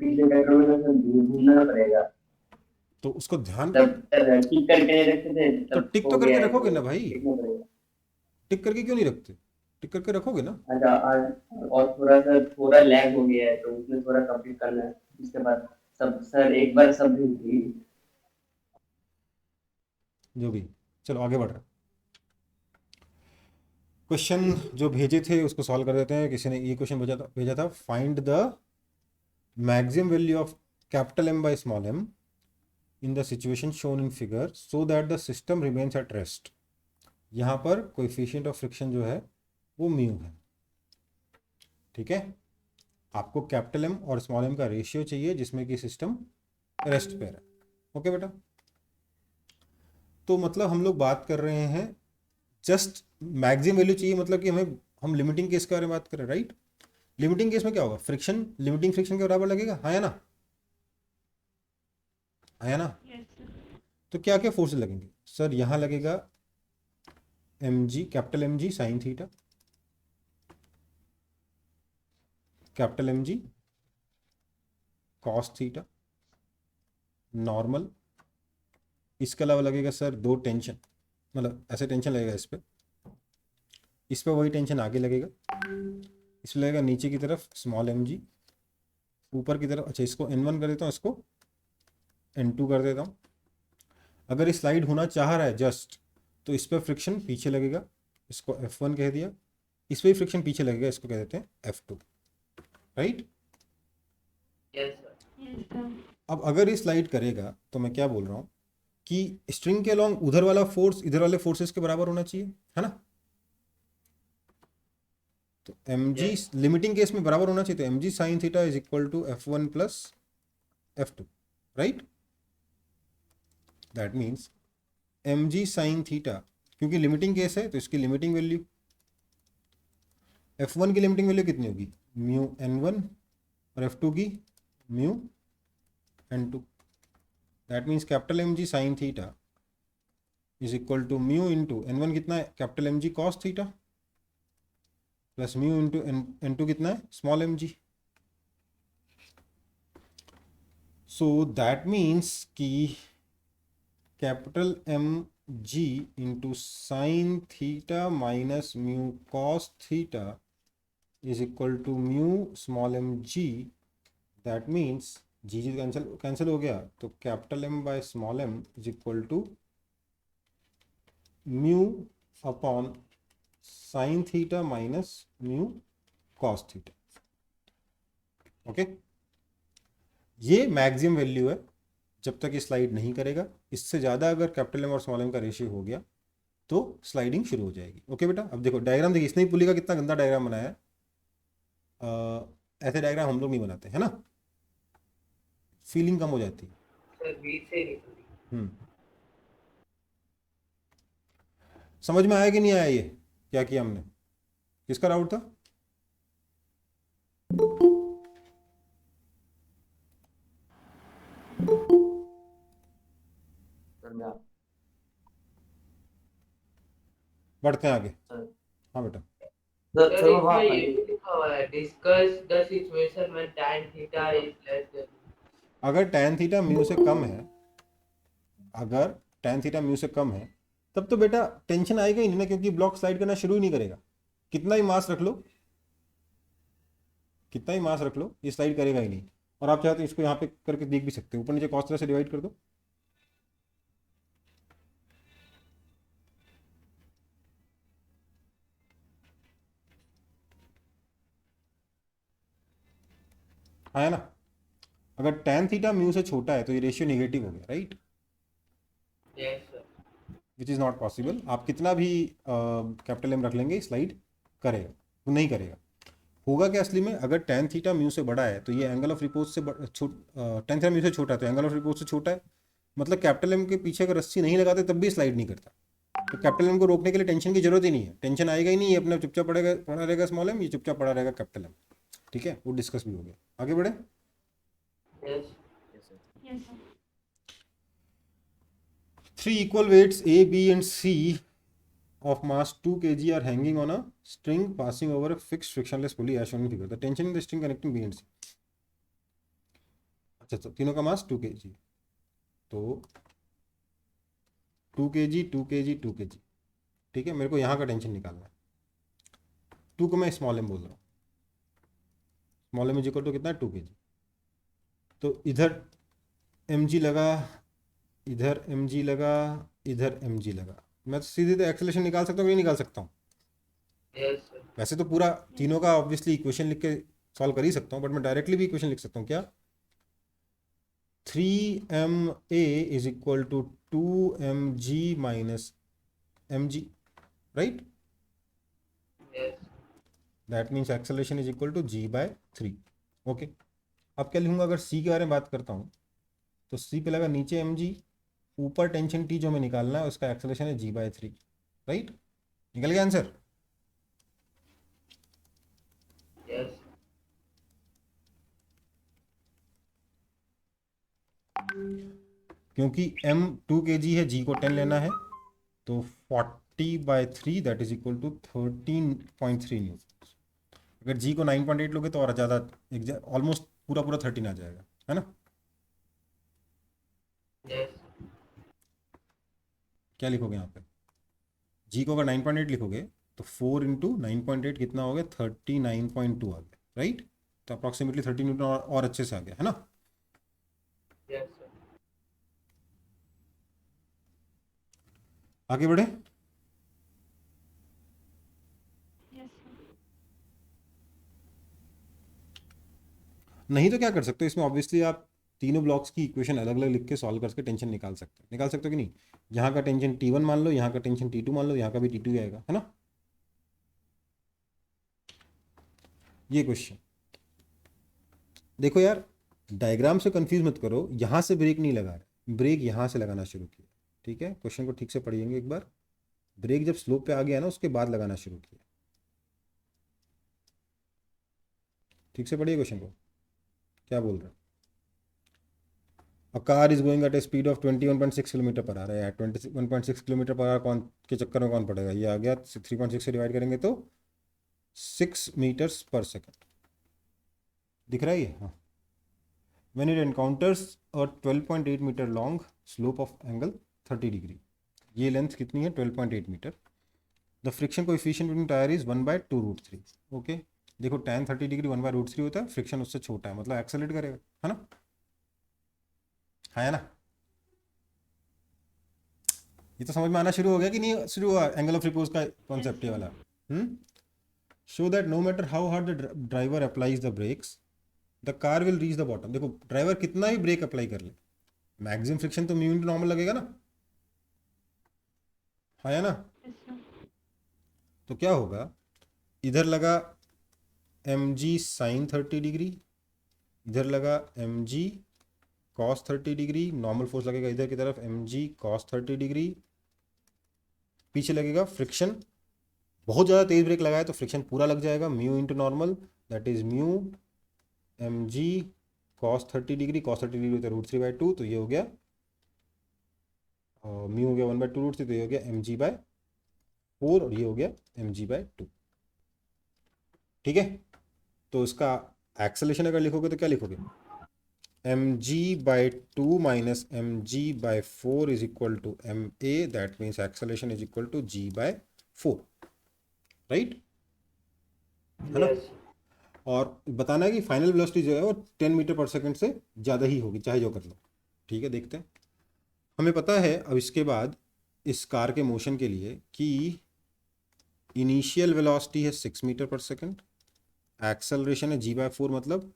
पीछे बैकग्राउंड में सब ढूंढना पड़ेगा। तो उसको ध्यान, तब टिक करके रखते थे तो तब टिक तो हो करके गया है रखोगे तो ना भाई, लिखना पड़ेगा। टिक करके क्यों नहीं रखते, टिक करके रखोगे ना। अच्छा और थोड़ा सा थोड़ा लैग हो गया है तो उसमें थोड़ा कंप्लीट करना है। इसके बाद सब सर एक बार सब ढूंढ जो भी, चलो आगे बढ़ रहे हैं। क्वेश्चन जो भेजे थे उसको सॉल्व कर देते हैं। किसी ने ये क्वेश्चन भेजा था, find the maximum value of capital M by small m in the situation shown in figure so that the system remains at rest. यहाँ पर कोएफिशिएंट ऑफ फ्रिक्शन जो है वो म्यू है, ठीक है। आपको कैपिटल एम और स्मॉल एम का रेशियो चाहिए जिसमें कि सिस्टम रेस्ट पे है। ओके बेटा, तो मतलब हम लोग बात कर रहे हैं जस्ट मैक्सिमम वैल्यू चाहिए, मतलब कि हम लिमिटिंग केस के बारे में बात कर रहे हैं, राइट। लिमिटिंग केस में क्या होगा, फ्रिक्शन लिमिटिंग फ्रिक्शन के बराबर लगेगा, हाँ या ना, हाँ या ना। Yes sir. तो क्या क्या फोर्सेस लगेंगे सर, यहाँ लगेगा M g, capital M g sine theta, capital M g cos theta normal. इसके अलावा लगेगा सर दो टेंशन, मतलब ऐसे टेंशन लगेगा इस पर वही टेंशन आगे लगेगा, इसमें लगेगा नीचे की तरफ स्मॉल एम जी, ऊपर की तरफ, अच्छा इसको N1 कर देता हूँ, इसको N2 कर देता हूँ। अगर ये स्लाइड होना चाह रहा है जस्ट, तो इस पर फ्रिक्शन पीछे लगेगा, इसको F1 कह दिया, इस पर भी फ्रिक्शन पीछे लगेगा, इसको कह देते हैं F2, right. Yes yes sir. अब अगर ये स्लाइड करेगा तो मैं क्या बोल रहा हूँ कि स्ट्रिंग के अलॉन्ग उधर वाला फोर्स इधर वाले फोर्सेस के बराबर होना चाहिए, है ना। तो M g yes limiting case में बराबर होना चाहिए, तो M g sine theta is equal to F1 plus F2, right. That means M g sine theta, क्योंकि लिमिटिंग केस है तो इसकी लिमिटिंग वैल्यू F1 की लिमिटिंग वैल्यू कितनी होगी, म्यू N1, और F2 की mu N2। That means capital M g sine theta is equal to mu into N1 कितना है, capital M g cos theta, plus mu into N2 कितना है, small m g. So that means कि capital M g into sine theta minus mu cos theta is equal to mu small m g. That means g g cancel cancel हो गया, तो capital M by small M is equal to mu upon sine theta minus mu cos theta. Okay, ये maximum value है जब तक ये slide नहीं करेगा। इससे ज़्यादा अगर कैपिटल एम और स्मॉल एम का रेशियो हो गया तो स्लाइडिंग शुरू हो जाएगी। ओके बेटा, अब देखो डायग्राम, देखिए इसने ही पुली का कितना गंदा डायग्राम बनाया है। ऐसे डायग्राम हम लोग नहीं बनाते है ना, फीलिंग कम हो जाती है। सर बीच से निकली। हम्म, समझ में आया कि नहीं आया ये क्या किया हमने, किसका डाउट था। सर मैं बढ़ते हैं आगे। सर हाँ बेटा, सर वहाँ ये भी लिखा हुआ है discuss the situation when tan theta is less then. अगर tan थीटा म्यू से कम है, अगर tan थीटा म्यू से कम है, तब तो बेटा टेंशन आएगा ही नहीं ना, क्योंकि ब्लॉक स्लाइड करना शुरू ही नहीं करेगा। कितना ही मास रख लो, कितना ही मास रख लो, ये स्लाइड करेगा ही नहीं। और आप चाहे तो इसको यहाँ पे करके देख भी सकते हो, ऊपर नीचे कॉस तरह से डिवाइड कर दो। हाँ है ना, अगर tan थीटा म्यू से छोटा है तो ये रेशियो नेगेटिव हो गया, right, yes sir. Which is not possible. आप कितना भी कैपिटल एम रख लेंगे स्लाइड करेगा, वो नहीं करेगा। होगा क्या असली में, अगर tan थीटा म्यू से बड़ा है तो ये एंगल ऑफ रिपोज से tan थीटा म्यू से छोटा है तो एंगल ऑफ रिपोज से छोटा है, मतलब कैपिटल एम के पीछे अगर रस्सी नहीं लगाते तब भी स्लाइड नहीं करता। तो कैपिटल एम को रोकने के लिए टेंशन की जरूरत ही नहीं है, टेंशन आएगा ही नहीं, ये अपना चुपचाप पड़ा रहेगा स्मॉल एम, ये चुपचाप पड़ा रहेगा कैपिटल एम। ठीक है, वो डिस्कस भी हो गया, आगे बढ़े। Yes yes sir. Yes sir. Three equal weights A, B and C of mass 2 kg are hanging on a string passing over a fixed frictionless pulley as shown in figure. The tension in the string connecting B and C. अच्छा, तो तीनों का मास 2 kg, तो 2 kg 2 kg 2 kg। ठीक है, मेरे को यहाँ का टेंशन निकालना है। 2 को मैं स्मॉल एम बोल रहा हूँ, स्मॉल एम इक्वल टू कितना है, 2 kg। तो इधर mg लगा, इधर mg लगा, इधर mg लगा। मैं तो सीधे तो एक्सेलेरेशन निकाल सकता हूँ कि नहीं निकाल सकता हूँ? Yes sir. वैसे तो पूरा तीनों का ऑब्वियसली इक्वेशन लिख के सॉल्व कर ही सकता हूँ, बट मैं डायरेक्टली भी इक्वेशन लिख सकता हूँ क्या, 3ma is equal to 2mg minus mg, right? Yes that means acceleration is equal to g/3। Okay, अब क्या लिखूंगा, अगर c के बारे में बात करता हूँ तो c पे लगा नीचे mg, ऊपर टेंशन t जो हमें निकालना है उसका एक्सेलरेशन है g/3, राइट? निकल गया आंसर? यस क्योंकि m 2 kg है, g को 10 लेना है, तो 40/3 that is equal to 13.3 newton. अगर g को 9.8 लोगे तो और ज़्यादा, ऑलमोस्ट पूरा पूरा 13 आ जाएगा, है ना? यस क्या लिखोगे यहाँ पे, g को अगर 9.8 लिखोगे तो 4 इंटू 9.8 कितना हो गया, 39.2 आ गया, राइट? तो अप्रॉक्सीमेटली 30 न्यूटन और अच्छे से आ गया, है ना? Yes sir. आगे बढ़े। नहीं तो क्या कर सकते हो इसमें, ऑब्वियसली आप तीनों ब्लॉक्स की इक्वेशन अलग अलग लिख के सॉल्व करके टेंशन निकाल सकते हो कि नहीं? यहाँ का टेंशन T1 मान लो, यहाँ का टेंशन T2 मान लो, यहाँ का भी T2 आएगा, है ना? ये क्वेश्चन देखो यार, डायग्राम से कंफ्यूज मत करो, यहाँ से ब्रेक नहीं लगा रहा, ब्रेक यहाँ से लगाना शुरू किया। ठीक है, क्वेश्चन को ठीक से पढ़िएंगे एक बार। ब्रेक जब स्लोप पे आ गया ना उसके बाद लगाना शुरू किया। ठीक से पढ़िए क्वेश्चन को, क्या बोल रहा है। A car is going at A speed of 21.6 kilometre per hour है। 21.6 किलोमीटर पर आवर कौन के चक्कर में कौन पड़ेगा, ये आ गया 3.6 से डिवाइड करेंगे तो 6 मीटर्स पर सेकेंड। दिख रहा है ये? हाँ। when it encounters a 12.8 metre long slope of angle 30 degree, ये लेंथ कितनी है, 12.8 metre. The friction coefficient between tyre is 1/2√3। Okay, देखो tan 30 डिग्री 1/√3 होता है, फ्रिक्शन उससे छोटा है, मतलब एक्सेलरेट करेगा, है ना? है ना? ये तो समझ में आना शुरू हो गया कि नहीं शुरू हुआ, एंगल ऑफ रिपोज का कॉन्सेप्ट ये वाला। Show that no matter how hard the driver applies the brakes the car will reach the bottom. देखो ड्राइवर कितना भी ब्रेक अप्लाई कर ले, मैक्सिमम फ्रिक्शन तो म्यू इनटू नॉर्मल लगेगा ना, है ना? तो क्या होगा, इधर लगा mg साइन 30 डिग्री, इधर लगा mg cos 30 degree, normal force लगेगा इधर की तरफ mg cos 30 डिग्री, पीछे लगेगा फ्रिक्शन, बहुत ज़्यादा तेज ब्रेक लगाया तो फ्रिक्शन पूरा लग जाएगा, mu into normal that is mu mg cos 30 degree, cos 30 degree होता है √3/2, तो ये हो गया म्यू हो गया 1/2√3, तो ये हो गया mg/4 और ये हो गया mg/2। ठीक है, तो इसका एक्सेलेरेशन अगर लिखोगे तो क्या लिखोगे, mg/2 minus mg/4 is equal to ma, that means acceleration is equal to g/4, right? है ना? यस और बताना है कि फाइनल वेलोसिटी जो है वो 10 मीटर पर सेकंड से ज़्यादा ही होगी, चाहे जो कर लो। ठीक है, देखते हैं। हमें पता है अब इसके बाद इस कार के मोशन के लिए कि इनिशियल वेलोसिटी है 6 मीटर पर सेकंड, एक्सेलरेशन है g/4 मतलब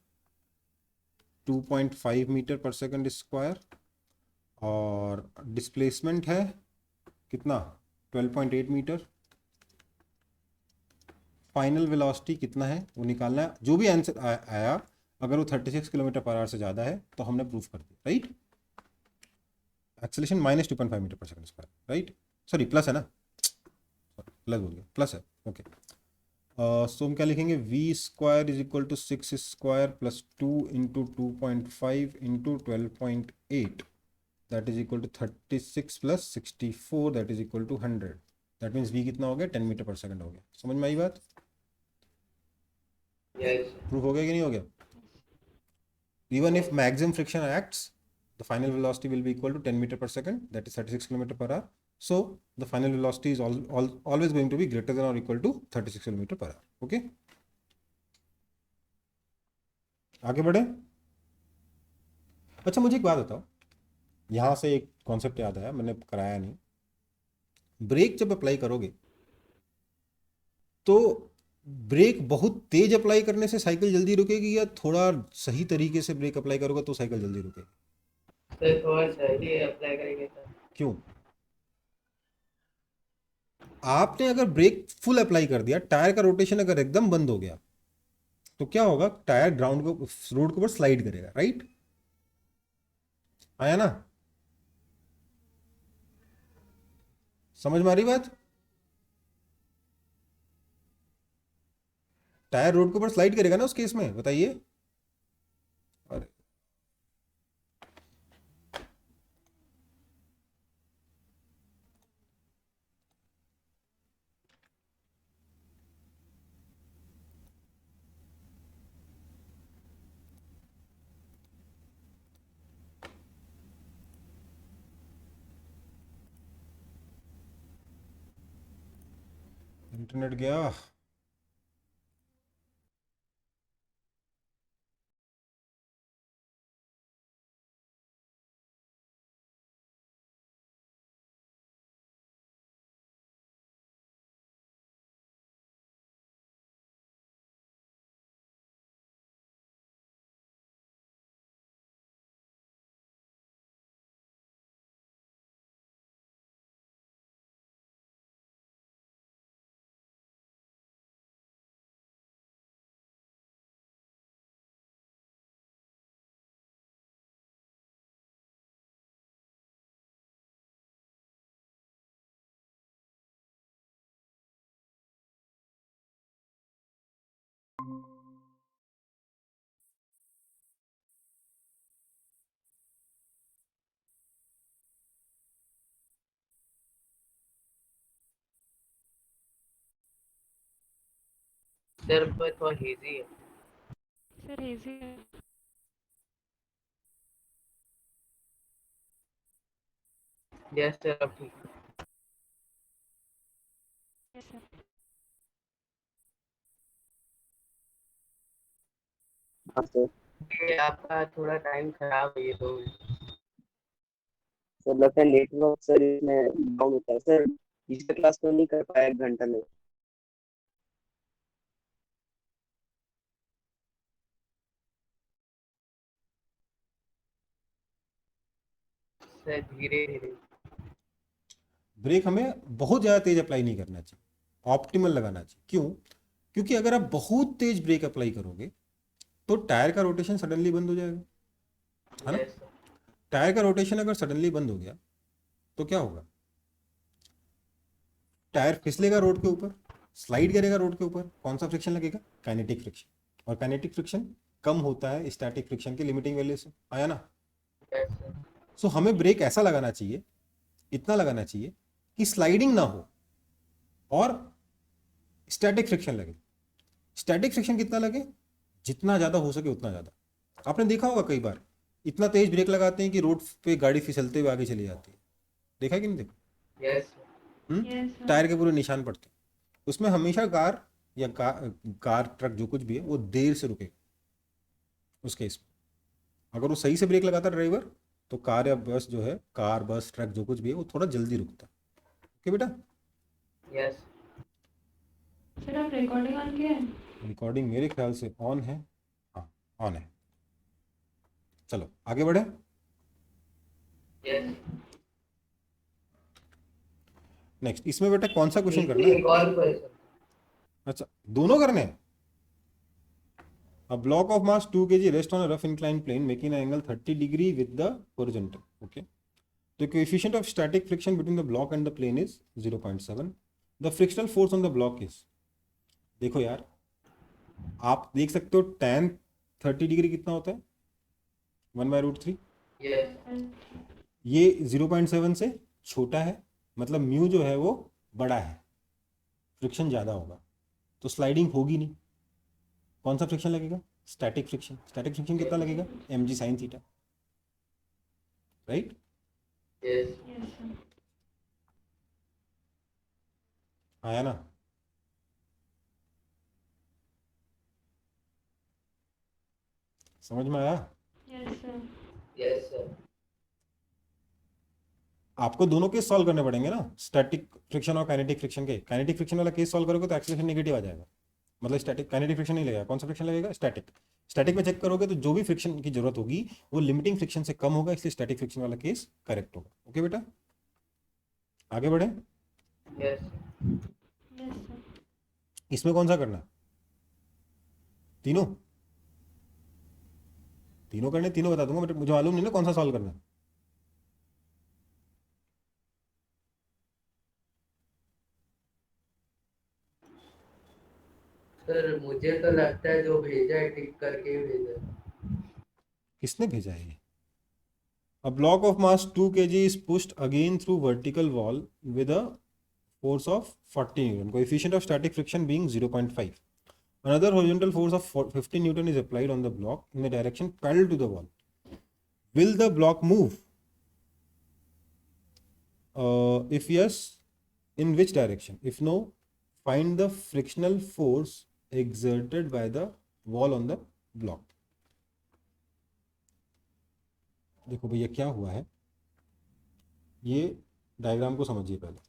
2.5 मीटर पर सेकंड स्क्वायर, और डिस्प्लेसमेंट है कितना, 12.8 मीटर। फाइनल वेलोसिटी कितना है वो निकालना है, जो भी आंसर आया अगर वो 36 किलोमीटर पर आवर से ज़्यादा है तो हमने प्रूफ कर दिया, right? Acceleration minus 2.5 metre per second square, right? Sorry plus है ना, प्लस बोल गया, प्लस है। ओके, सो हम क्या लिखेंगे, v² is equal to 6 square plus 2 into 2.5 into 12.8 that is equal to 36 plus 64 that is equal to 100। That means v कितना हो गया, 10 मीटर पर सेकंड हो गया। समझ में आई बात? यस प्रूफ हो गया कि नहीं हो गया? Even if maximum friction acts, the final velocity will be equal to 10 meter per second, that is 36 kilometer per hour. So the final velocity is always going to be greater than or equal to 36 kilometer per hour. Okay, आगे बढ़े. अच्छा मुझे एक बात बताओ, यहाँ से एक कॉन्सेप्ट याद आया, मैंने कराया नहीं. ब्रेक जब अप्लाई करोगे तो ब्रेक बहुत तेज अप्लाई करने से साइकिल जल्दी रुकेगी, या थोड़ा सही तरीके से ब्रेक अप्लाई करोगे तो साइकिल जल्दी रुकेगी? सर थोड़ा सही अप्लाई करेंगे सर. क्यों? आपने अगर ब्रेक फुल अप्लाई कर दिया, टायर का रोटेशन अगर एकदम बंद हो गया, तो क्या होगा? टायर ग्राउंड को, रोड के ऊपर स्लाइड करेगा. राइट, आया ना? समझ में आ रही बात? टायर रोड के ऊपर स्लाइड करेगा ना उस केस में, बताइए. अरे इंटरनेट गया. सर पर थोड़ा हेजी है. सर हेजी है. यस सर अब ठीक है. Yes sir. हाँ सर. ये आपका थोड़ा टाइम खराब है ये तो. सर लगता है नेटवर्क सर इसमें डाउन होता है सर. पिछले क्लास तो नहीं कर पाया 1 घंटा में. सर धीरे धीरे. ब्रेक हमें बहुत ज़्यादा तेज अप्लाई नहीं करना चाहिए, ऑप्टिमल लगाना चाहिए. क्यों? क्योंकि अगर आप बहुत तेज ब्रेक अप्लाई करोगे तो टायर का रोटेशन सडनली बंद हो जाएगा, है ना? Yes sir. टायर का रोटेशन अगर सडनली बंद हो गया तो क्या होगा? टायर फिसलेगा रोड के ऊपर, स्लाइड करेगा रोड के ऊपर. कौन सा फ्रिक्शन लगेगा? Kinetic friction. और काइनेटिक फ्रिक्शन कम होता है स्टैटिक फ्रिक्शन की लिमिटिंग वैल्यू से. आया ना? Yes sir. सो हमें ब्रेक ऐसा लगाना चाहिए, इतना लगाना चाहिए कि स्लाइडिंग ना हो और स्टैटिक फ्रिक्शन लगे. स्टैटिक फ्रिक्शन कितना लगे? जितना ज़्यादा हो सके उतना ज़्यादा. आपने देखा होगा कई बार इतना तेज ब्रेक लगाते हैं कि रोड पे गाड़ी फिसलते हुए आगे चली जाती है. देखा है कि नहीं देखा? Yes sir. Yes sir. Tyre के पूरे निशान पड़ते हैं. उसमें हमेशा कार या कार ट्रक जो कुछ भी है वो देर से रुकेगा उस केस में. अगर वो सही से ब्रेक लगाता ड्राइवर तो कार या बस जो है, कार बस ट्रक जो कुछ भी है वो थोड़ा जल्दी रुकता. ओके बेटा? यस. सर आप रिकॉर्डिंग ऑन किया है? रिकॉर्डिंग मेरे ख्याल से ऑन है. हाँ ऑन है. चलो आगे बढ़े. यस. नेक्स्ट, इसमें बेटा कौन सा क्वेश्चन करना है? एक और क्वेश्चन. अच्छा दोनों करने हैं. A block of mass 2 kg rests on a rough inclined plane making an angle 30 degree with the horizontal. Okay. The coefficient of static friction between the block and the plane is 0.7. The frictional force on the block is, देखो यार आप देख सकते हो tan 30 degree कितना होता है? 1/√3. Yes. ये 0.7 से छोटा है, मतलब म्यू जो है वो बड़ा है, फ्रिक्शन ज़्यादा होगा तो स्लाइडिंग होगी नहीं. कौन सा फ्रिक्शन लगेगा? स्टैटिक फ्रिक्शन कितना लगेगा mg sin theta, right? Yes Yes, sir. आया ना? समझ में आया? Yes, sir. यस सर आपको दोनों केस सॉल्व करने पड़ेंगे ना, स्टैटिक फ्रिक्शन और काइनेटिक फ्रिक्शन के। काइनेटिक फ्रिक्शन वाला केस सॉल्व करोगे तो एक्सेलरेशन नेगेटिव आ जाएगा, मतलब स्टैटिक काइनेटिक फ्रिक्शन नहीं लगेगा। कौन सा फ्रिक्शन लगेगा? स्टैटिक। स्टैटिक में चेक करोगे तो जो भी फ्रिक्शन की जरूरत होगी वो लिमिटिंग फ्रिक्शन से कम होगा, इसलिए स्टैटिक फ्रिक्शन वाला केस करेक्ट होगा। ओके बेटा, आगे बढ़े। Yes Yes, sir. इसमें कौन सा करना है? तीनों तीनों करने, तीनों बता दूंगा, बट मुझे मालूम नहीं ना कौन सा सॉल्व करना है। सर मुझे तो लगता है जो भेजा है टिक करके ही भेजा है। किसने भेजा है ये? A block of mass 2 kg is pushed again through vertical wall with a force of 40 Newton. Coefficient of static friction being 0.5. Another horizontal force of 50 Newton is applied on the block in the direction parallel to the wall. Will the block move? If yes, in which direction? If no, find the frictional force exerted by the wall on the block. देखो भैया क्या हुआ है, ये diagram को समझिए पहले।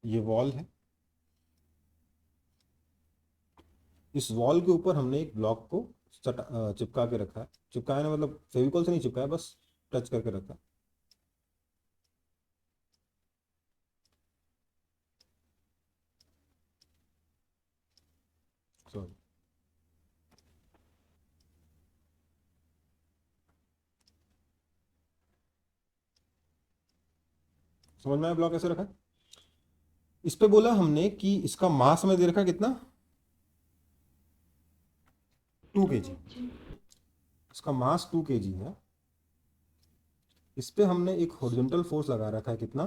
ये वॉल है, इस वॉल के ऊपर हमने एक ब्लॉक को चिपका के रखा है। चिपकाया ना मतलब फेविकॉल से नहीं चिपकाया, बस टच करके रखा। सॉरी, समझ में आया ब्लॉक कैसे रखा है? इस पे बोला हमने कि इसका मास में दे रखा कितना, 2 kg। इसका मास 2 kg है। इस पे हमने एक हॉरिजॉन्टल फोर्स लगा रखा है कितना,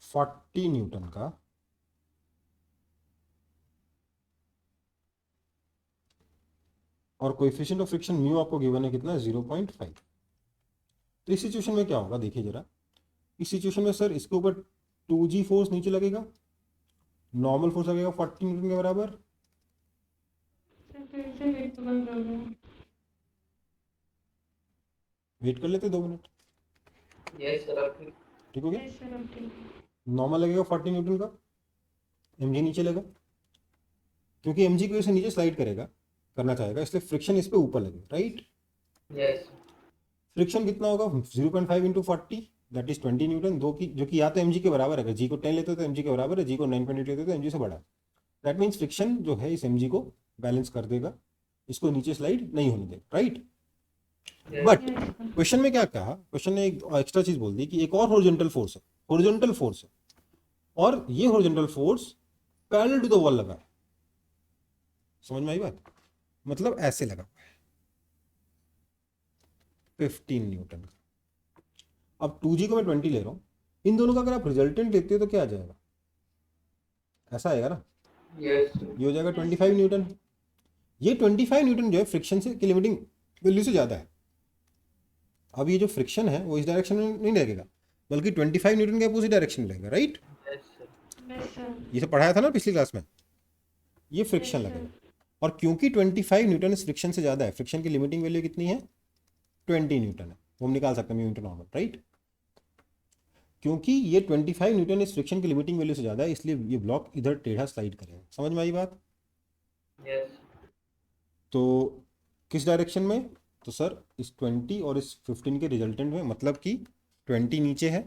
40 न्यूटन का। और कोएफिशिएंट ऑफ फ्रिक्शन म्यू आपको गिवन है कितना, 0.5। तो इस सिचुएशन में क्या होगा देखिए जरा। इस सिचुएशन में सर इसके ऊपर 2g फोर्स नीचे लगेगा, नॉर्मल फोर्स लगेगा 40 न्यूटन के बराबर। सर फिर से वेट तो बंद कर दो। वेट कर लेते 2 मिनट, यस सर अब ठीक। ठीक हो गया। Yes, sir. अब ठीक है. नॉर्मल लगेगा 40 न्यूटन का, mg नीचे लगा, क्योंकि mg को इसे नीचे स्लाइड करेगा, करना चाहेगा, इसलिए फ्रिक्शन इस पे ऊपर लगेगा, राइट? यस फ्रिक्शन कितना होगा, 0.5 इंटू 40 दैट इज 20 न्यूटन, जो कि या तो mg के बराबर है। अगर g को 10 लेते हो तो mg के बराबर है, g को 9.8 लेते हो तो mg से बड़ा है। दैट मीन्स फ्रिक्शन जो है इस mg को बैलेंस कर देगा, इसको नीचे स्लाइड नहीं होने देगा, right? But Yes, sir. Question में क्या कहा, क्वेश्चन ने एक एक्स्ट्रा चीज बोल दी कि एक और हॉरिजॉन्टल फोर्स है, हॉरिजॉन्टल फोर्स है, और ये horizontal force parallel to the wall लगा है। समझ में आई बात? मतलब ऐसे लगा हुआ है 15 न्यूटन का। अब 2g को मैं 20 ले रहा हूं, इन दोनों का अगर आप रिजल्टेंट लेते हो तो क्या आ जाएगा, ऐसा आएगा ना, यस ये हो जाएगा 25 न्यूटन। ये 25 न्यूटन जो है फ्रिक्शन से की लिमिटिंग वैल्यू से ज्यादा है। अब ये जो फ्रिक्शन है वो इस डायरेक्शन में नहीं लगेगा, बल्कि 25 न्यूटन के अपोजिट डायरेक्शन में लगेगा, right? Yes sir Yes, sir. ये सब पढ़ाया था ना पिछली क्लास में। ये फ्रिक्शन Yes, sir. लगेगा, और क्योंकि 25 न्यूटन इस फ्रिक्शन से ज्यादा है, फ्रिक्शन की लिमिटिंग वैल्यू कितनी है, 20 न्यूटन है, वो हम निकाल सकते हैं म्यू इंटू नॉर्मल, राइट? क्योंकि ये 25 न्यूटन इस फ्रिक्शन की लिमिटिंग वैल्यू से ज्यादा है, इसलिए ये ब्लॉक इधर टेढ़ा स्लाइड करेगा। समझ में आई बात? यस तो किस डायरेक्शन में, तो सर इस 20 और इस 15 के रिजल्टेंट में, मतलब कि 20 नीचे है,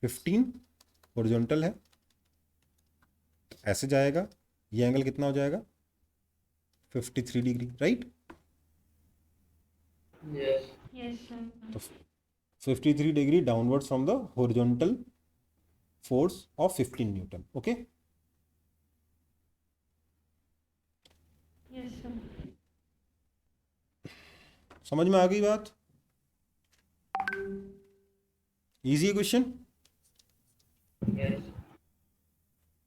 15 हॉरिजॉन्टल है, ऐसे जाएगा, ये एंगल कितना हो जाएगा, 53 degree, right? Yes Yes, sir. तो 53 degree downwards from the horizontal force of 15 Newton. Okay, Yes, sir. समझ में आ गई बात? इजी है question. Yes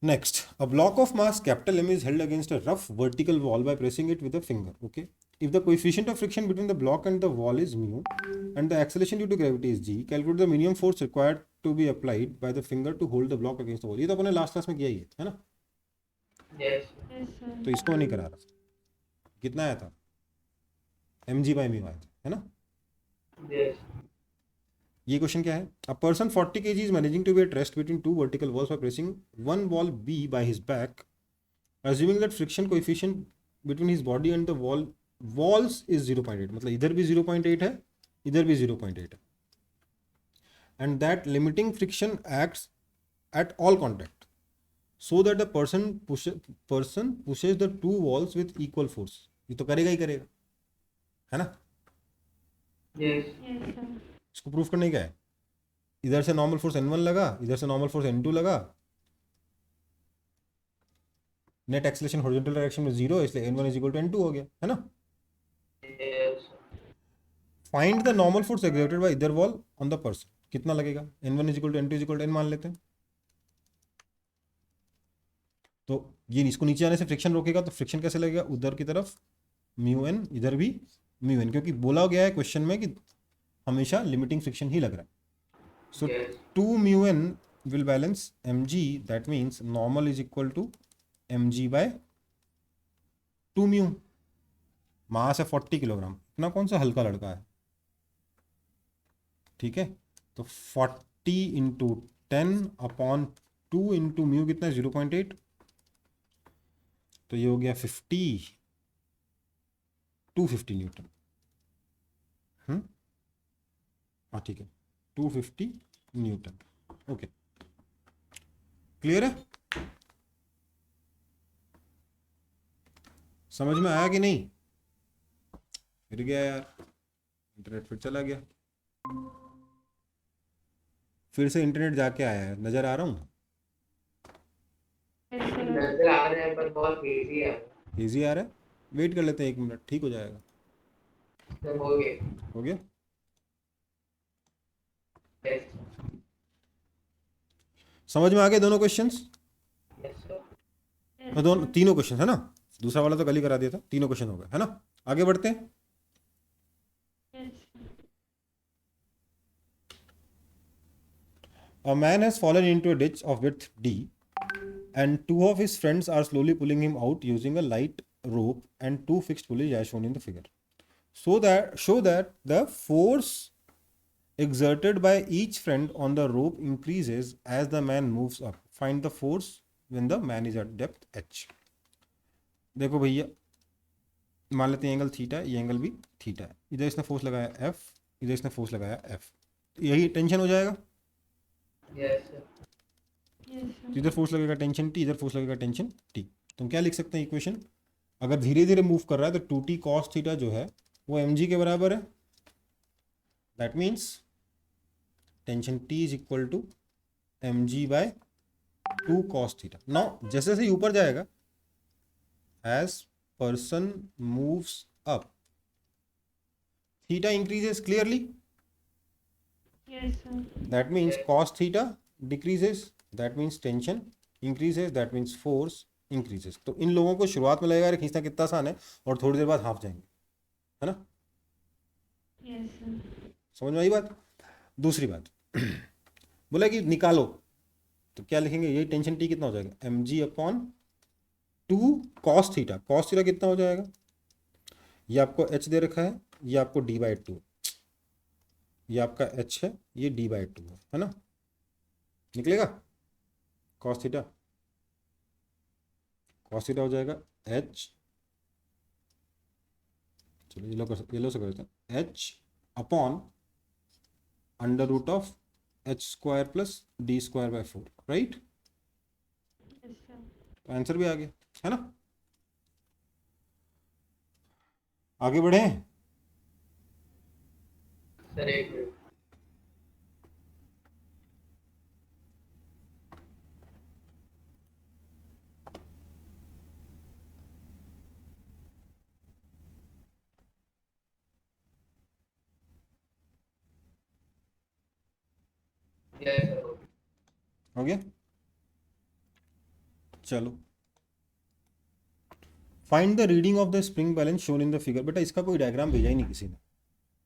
Next, a block of mass capital M is held against a rough vertical wall by pressing it with a finger. Okay. If the coefficient of friction between the block and the wall is mu and the acceleration due to gravity is g, calculate the minimum force required to be applied by the finger to hold the block against the wall. ये तो अपने last class में किया ही है ना? Yes. Yes, sir. तो इसको नहीं करा रहा. कितना आया था? mg by mu आया था, है ना? Yes. ये क्वेश्चन क्या है? A person 40 kg is managing to be at rest between two vertical walls by pressing one wall B by his back, assuming that friction coefficient between his body and the walls is 0.8. मतलब इधर भी 0.8 है, इधर भी 0.8 है, and that limiting friction acts at all contact, so that the person pushes the two walls with equal force. ये तो करेगा ही करेगा, है ना? Yes. Yes, sir. इसको प्रूफ करने क्या है? इधर से नॉर्मल फोर्स n1 लगा, इधर से नॉर्मल फोर्स n2 लगा, नेट एक्सेलरेशन हॉरिजॉन्टल डायरेक्शन में 0 है, इसलिए n1 is equal to n2 हो गया, है ना? Yes. Find the normal force exerted by either wall on the person. कितना लगेगा? n1 is equal to n2 is equal to n मान लेते हैं. तो ये इसको नीचे आने से फ्रिक्शन रोकेगा, तो फ्रिक्शन कैसे लगेगा? उधर की तरफ म्यू एन, इधर भी म्यू एन, क्योंकि बोला गया है क्वेश्चन में कि हमेशा लिमिटिंग फ्रिक्शन ही लग रहा है. So Yes. 2 mu n will balance mg. That means normal is equal to mg by 2 mu. मास है 40 किलोग्राम. इतना कौन सा हल्का लड़का है? ठीक है, तो 40 इंटू 10 अपॉन 2 इंटू म्यू कितना है? 0.8. तो ये हो गया 250 न्यूटन. हाँ ठीक है, 250 न्यूटन. ओके, क्लियर है? समझ में आया कि नहीं? फिर गया यार, इंटरनेट फिर चला गया. फिर से इंटरनेट जाके आया है. नजर आ रहा हूँ? Yes, sir. नजर आ रहे हैं पर बहुत easy है. इजी आ रहा है. वेट कर लेते हैं 1 मिनट, ठीक हो जाएगा. सब हो गया. हो गया? Yes. समझ में आ गए दोनों क्वेश्चंस? Yes, sir. Yes, दोनों sir. तीनों क्वेश्चन है ना? दूसरा वाला तो कल ही करा दिया था. तीनों क्वेश्चन हो गए, है ना? आगे बढ़ते हैं. Yes, sir. A man has fallen into a ditch of width d, and two of his friends are slowly pulling him out using a light rope and two fixed pulleys as shown in the figure. Show that the force exerted by each friend on the rope increases as the man moves up. Find the force when the man is at depth h. देखो भैया, मान लेते हैं angle theta है, ये angle भी theta है. इधर इसने फोर्स लगाया f, इधर इसने फोर्स लगाया f. यही टेंशन हो जाएगा. Yes, sir. Yes, sir. इधर फोर्स लगेगा टेंशन t, इधर फोर्स लगेगा टेंशन t. तो हम क्या लिख सकते हैं इक्वेशन? अगर धीरे धीरे मूव कर रहा है तो 2t cos थीटा जो है वो mg के बराबर है. That means tension t is equal to mg by 2 cos theta. Now जैसे जैसे ऊपर जाएगा, as person moves up, theta increases clearly. Yes, sir. That means cos theta decreases, that means tension increases, that means force increases. तो इन लोगों को शुरुआत में लगेगा खींचना कितना आसान है, और थोड़ी देर बाद हाफ जाएंगे, है ना? Yes, sir. समझ में आई बात? दूसरी बात बोला कि निकालो, तो क्या लिखेंगे? यही टेंशन टी कितना हो जाएगा? mg upon 2 cos theta. cos theta कितना हो जाएगा? ये आपको h दे रखा है, ये आपको d बाई 2, ये आपका h है, ये d बाई 2 है ना? निकलेगा cos थीटा. cos थीटा हो जाएगा h, चलो ये लो से कर देते हैं, h upon under root of h square plus d square by 4, right? Yes, sir. तो आंसर भी आ गया, है ना? आगे बढ़े. Sir, एक मिनट. Yes, sir. हो गया? चलो, find the reading of the spring balance shown in the figure. बेटा इसका कोई डायग्राम भेजा ही नहीं किसी ने।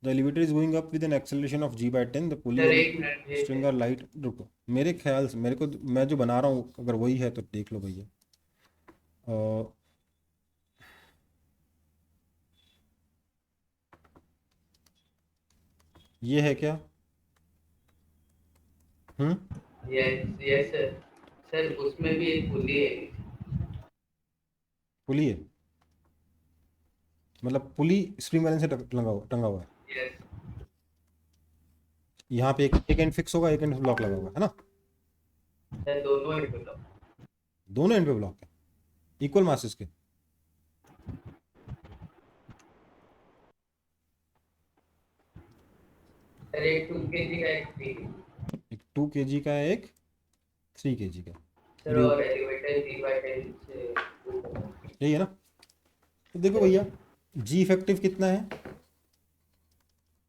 The elevator is going up with an acceleration of g/10, the pulley sir and एक मिनट भेज स्ट्रिंग दे। Are light. रुको, मेरे ख्याल से मेरे को, मैं जो बना रहा हूँ अगर वही है तो देख लो भैया। अ, ये है क्या? Yes yes sir. सर उसमें भी एक पुली है। पुली है, मतलब पुली स्प्रिंग बैलेंस से टंगा हुआ है। यस यहाँ पे एक एंड फिक्स होगा, एक एंड ब्लॉक लगा हुआ है ना? सर, दोनों एक बताओ। दोनों एंड पे ब्लॉक है, इक्वल मासेस के। सर एक 2 kg का, एक 3 kg। एक 2 kg का है, एक 3 kg का। सर रे- और एलिवेटर g/10 से यही है ना? तो देखो भैया, जी इफेक्टिव कितना है?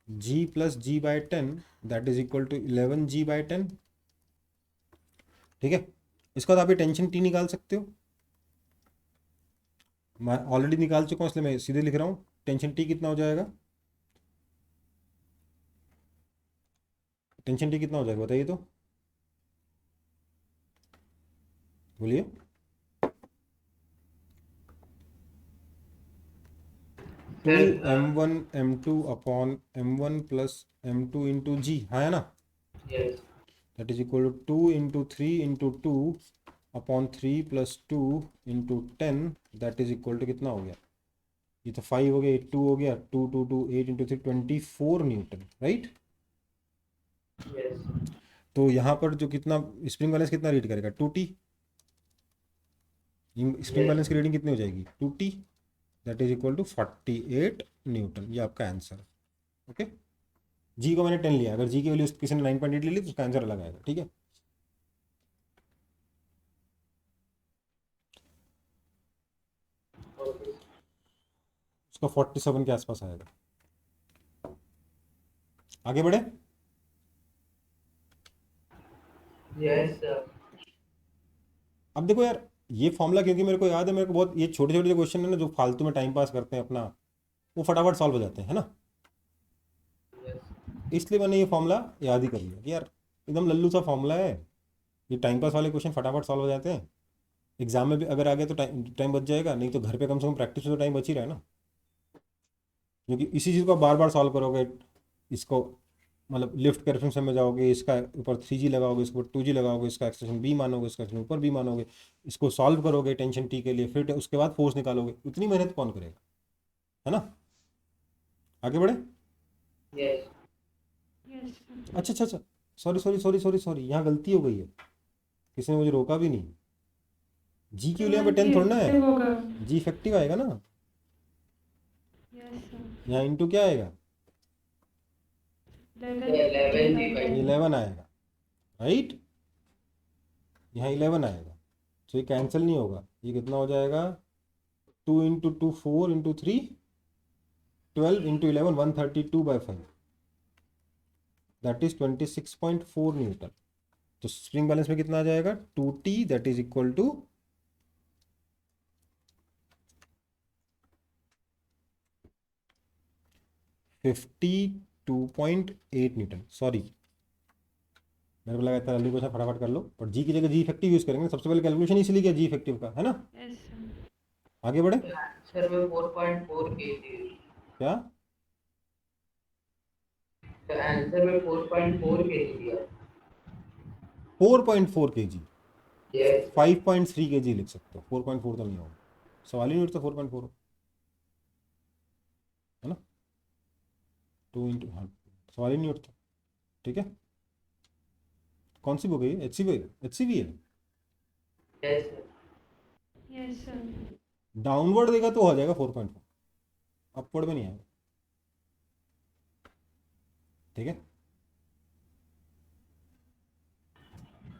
g plus g/10 that is equal to 11g/10। ठीक है, इसका तो आप ये टेंशन टी निकाल सकते हो। मैं ऑलरेडी निकाल चुका हूँ इसलिए मैं सीधे लिख रहा हूँ। टेंशन टी कितना हो जाएगा? टेंशन टी कितना हो जाएगा बताइए तो, बोलिए। Two sir m1 m2 upon m1 plus m2 into g, हाँ है ना? Yes that is equal to 2 into 3 into 2 upon 3 plus 2 into 10, that is equal to कितना हो गया? ये तो 5 हो गया, 2 हो गया, 2 2 2 8 इंटू 3 24 न्यूटन, राइट? यस तो यहाँ पर जो कितना स्प्रिंग बैलेंस कितना रीड करेगा? 2t। स्प्रिंग यस बैलेंस की रीडिंग कितनी हो जाएगी? 2t, that is equal to 48 newton. ये आपका आंसर है। ओके, जी को मैंने 10 लिया, अगर जी की वैल्यू किसी ने 9.8 ले ली तो उसका आंसर अलग आएगा। ठीक है, ओके उसका 47 के आसपास आएगा। आगे बढ़े। Yes sir. अब देखो यार, ये फॉर्मूला क्योंकि मेरे को याद है, मेरे को बहुत ये छोटे छोटे जो क्वेश्चन है ना जो फालतू में टाइम पास करते हैं अपना, वो फटाफट सॉल्व हो जाते हैं, है ना? यस इसलिए मैंने ये फॉर्मूला याद ही कर लिया कि यार एकदम लल्लू सा फॉर्मूला है, ये टाइम पास वाले क्वेश्चन फटाफट सॉल्व हो जाते हैं। एग्जाम में भी अगर आ गया तो टाइम टाइम बच जाएगा, नहीं तो घर पे कम से कम प्रैक्टिस में तो टाइम बच ही रहा है ना। क्योंकि इसी चीज़ को बार बार सॉल्व करोगे, इसको मतलब लिफ्ट के रेफरेंस में जाओगे, इसका ऊपर 3g लगाओगे, इसके ऊपर 2g लगाओगे, इसका एक्सटेंशन b मानोगे, इसका एक्सटेंशन ऊपर b मानोगे, इसको सॉल्व करोगे टेंशन टी के लिए, फिर उसके बाद फोर्स निकालोगे। इतनी मेहनत कौन करेगा, है ना? आगे बढ़े। Yes yes sir. अच्छा अच्छा अच्छा, sorry sorry sorry sorry sorry, यहाँ गलती हो गई है, किसी ने मुझे रोका भी नहीं। जी की तो वैल्यू यहाँ पे मैं 10 थोड़ा ना है, इफेक्टिव होगा। जी इफेक्टिव आएगा ना, यस सर। यहाँ इंटू क्या आएगा? 11 जी/10। 11 आएगा, राइट? यहाँ 11 आएगा, तो ये कैंसिल नहीं होगा। ये कितना हो जाएगा? 2 into 2 4 into 3 12 into 11 132/5, that is 26.4 newton. तो स्प्रिंग बैलेंस में कितना आ जाएगा? 2t, that is equal to 52.8 newton. Sorry, मेरे को लगा इतना जल्दी क्वेश्चन फटाफट कर लो, पर जी की जगह जी इफेक्टिव यूज करेंगे। सबसे पहले कैलकुलेशन इसलिए किया जी इफेक्टिव का, है ना? Yes sir. आगे बढ़े। आंसर में 4.4 kg। क्या? तो आंसर में 4.4 kg दिया। 4.4 के जी, यस 5.3 के जी लिख सकते हो, 4.4 तो नहीं होगा, सवाल ही नहीं उठता 4.4, है ना? 2 इंटू, हाँ, सवाल ही नहीं उठता। ठीक है, कौन सी बुक है? H C B, H C B है। Yes yes sir. डाउनवर्ड देगा तो हो जाएगा 4.4, अपवर्ड में नहीं आएगा। ठीक है,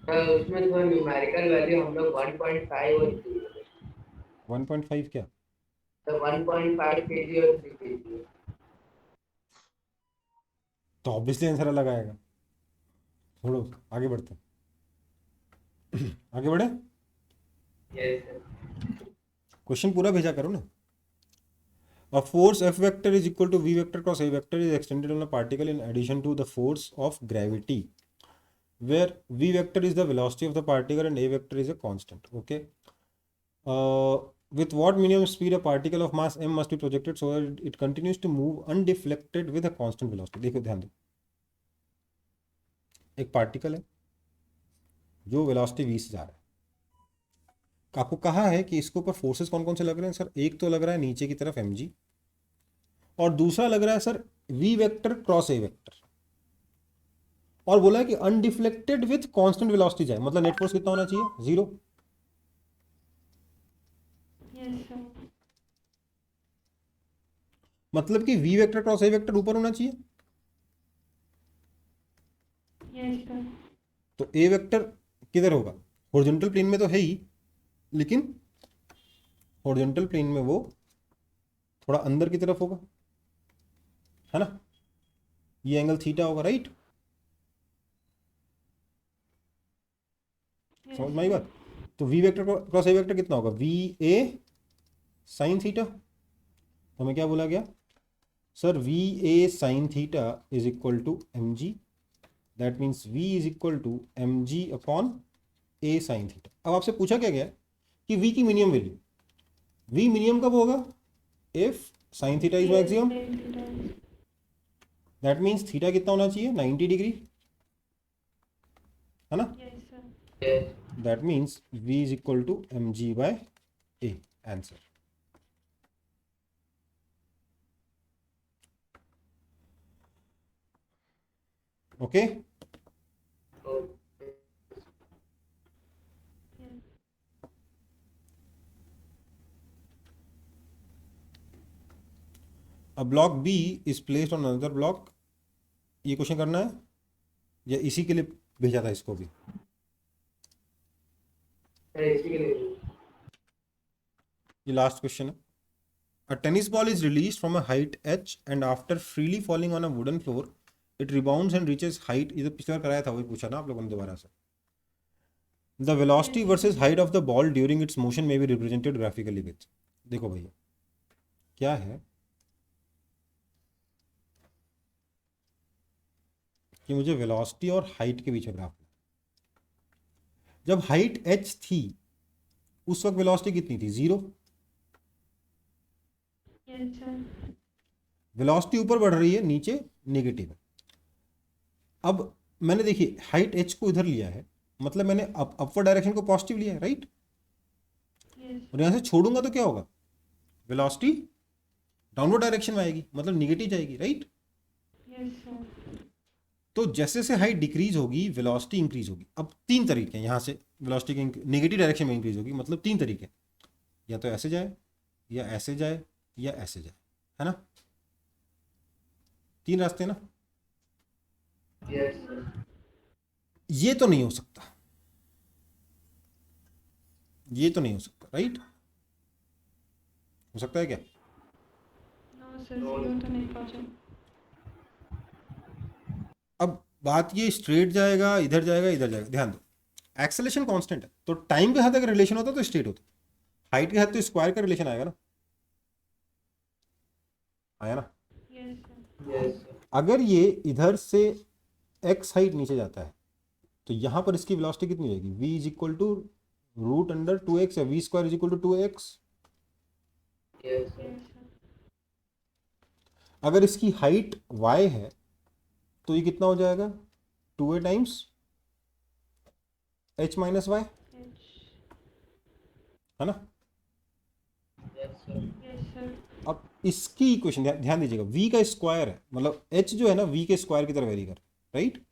सर। उसमें तो न्यूमेरिकल वैल्यू हम लोग 1.5 और 3। 1.5 क्या? तो 1.5 kg और 3 kg। तो ऑब्वियसली आंसर अलग आएगा। छोड़ो, आगे बढ़ते हैं। आगे बढ़े। Yes, sir. क्वेश्चन पूरा भेजा करो ना. A force F vector is equal to V vector cross A vector is extended on a particle in addition to the force of gravity, where V vector is the velocity of the particle and A vector is a constant. Okay. With what minimum speed a particle of mass m must be projected so that it continues to move undeflected with a constant velocity. देखो ध्यान दो, एक particle है जो velocity v से जा रहा है. आपको कहा है कि इसके ऊपर फोर्सेस कौन कौन से लग रहे हैं सर. एक तो लग रहा है नीचे की तरफ mg और दूसरा लग रहा है sir v vector cross a vector, और बोला है कि अनडिफ्लेक्टेड विथ कांस्टेंट वेलोसिटी जाए. मतलब नेट फोर्स कितना होना चाहिए? 0. Yes, sir. मतलब कि v vector cross a vector ऊपर होना चाहिए. Yes, sir. तो a वेक्टर किधर होगा? हॉरिजॉन्टल प्लेन में तो है ही, लेकिन हॉरिजॉन्टल प्लेन में वो थोड़ा अंदर की तरफ होगा, है ना. ये एंगल थीटा होगा, राइट. Yes, समझ में आई बात. तो v vector cross a vector कितना होगा? v a sine theta. तो हमें क्या बोला गया sir? v a sine theta is equal to mg. That means v is equal to mg upon a sine theta. अब आपसे पूछा क्या गया कि v की मिनिमम वैल्यू. v मिनिमम कब होगा? If sign theta is maximum. That means theta कितना होना चाहिए? 90 डिग्री, है ना. Yes, sir. Yes. That means v is equal to mg by a. Answer. Okay. Oh. Yes. A block B is placed on another block. ये question करना है या इसी के लिए भेजा था इसको भी? Sir, इसी के लिए. ये लास्ट क्वेश्चन है. A tennis ball is released from a height h and after freely falling on a wooden floor it rebounds and reaches height. ये तो पिछली बार कराया था, वही पूछा ना आप लोगों ने दोबारा से. The velocity versus height of the ball during its motion may be represented graphically with. देखो भैया क्या है कि मुझे वेलोसिटी और हाइट के बीच में ग्राफ. जब हाइट h थी उस वक्त वेलोसिटी कितनी थी? 0. Yes, sir. वेलोसिटी ऊपर बढ़ रही है, नीचे नेगेटिव है. अब मैंने देखिए हाइट h को इधर लिया है, मतलब मैंने अपवर्ड डायरेक्शन को पॉजिटिव लिया है, राइट. Yes. और यहाँ से छोड़ूंगा तो क्या होगा? वेलोसिटी डाउनवर्ड डायरेक्शन में आएगी, मतलब निगेटिव जाएगी, राइट. Yes, sir. तो जैसे से हाइट डिक्रीज होगी वेलोसिटी इंक्रीज होगी. अब 3 तरीके हैं यहाँ से वेलोसिटी के नेगेटिव डायरेक्शन में इंक्रीज होगी. मतलब 3 तरीके, या तो ऐसे जाए या ऐसे जाए या ऐसे जाए, है ना. 3 रास्ते ना. Yes, sir. ये तो नहीं हो सकता, ये तो नहीं हो सकता, राइट. हो सकता है क्या? No, sir. Zero तो नहीं पहुंचा. अब बात ये स्ट्रेट जाएगा, इधर जाएगा, इधर जाएगा. ध्यान दो, एक्सेलेरेशन कांस्टेंट है तो टाइम के साथ अगर रिलेशन होता तो स्ट्रेट होता. हाइट के साथ तो स्क्वायर का रिलेशन आएगा ना. आया ना. Yes, sir. Yes, sir. अगर ये इधर से x हाइट नीचे जाता है तो यहाँ पर इसकी वेलोसिटी कितनी रहेगी? v is equal to root under 2x या v square is equal to 2x. Yes, sir. Yes, sir. अगर इसकी हाइट y है तो ये कितना हो जाएगा? 2a times h minus y, H. है ना. Yes, sir. Yes, sir. अब इसकी इक्वेशन ध्यान दीजिएगा, v का स्क्वायर है, मतलब h जो है ना v के स्क्वायर की तरह वेरी कर, राइट.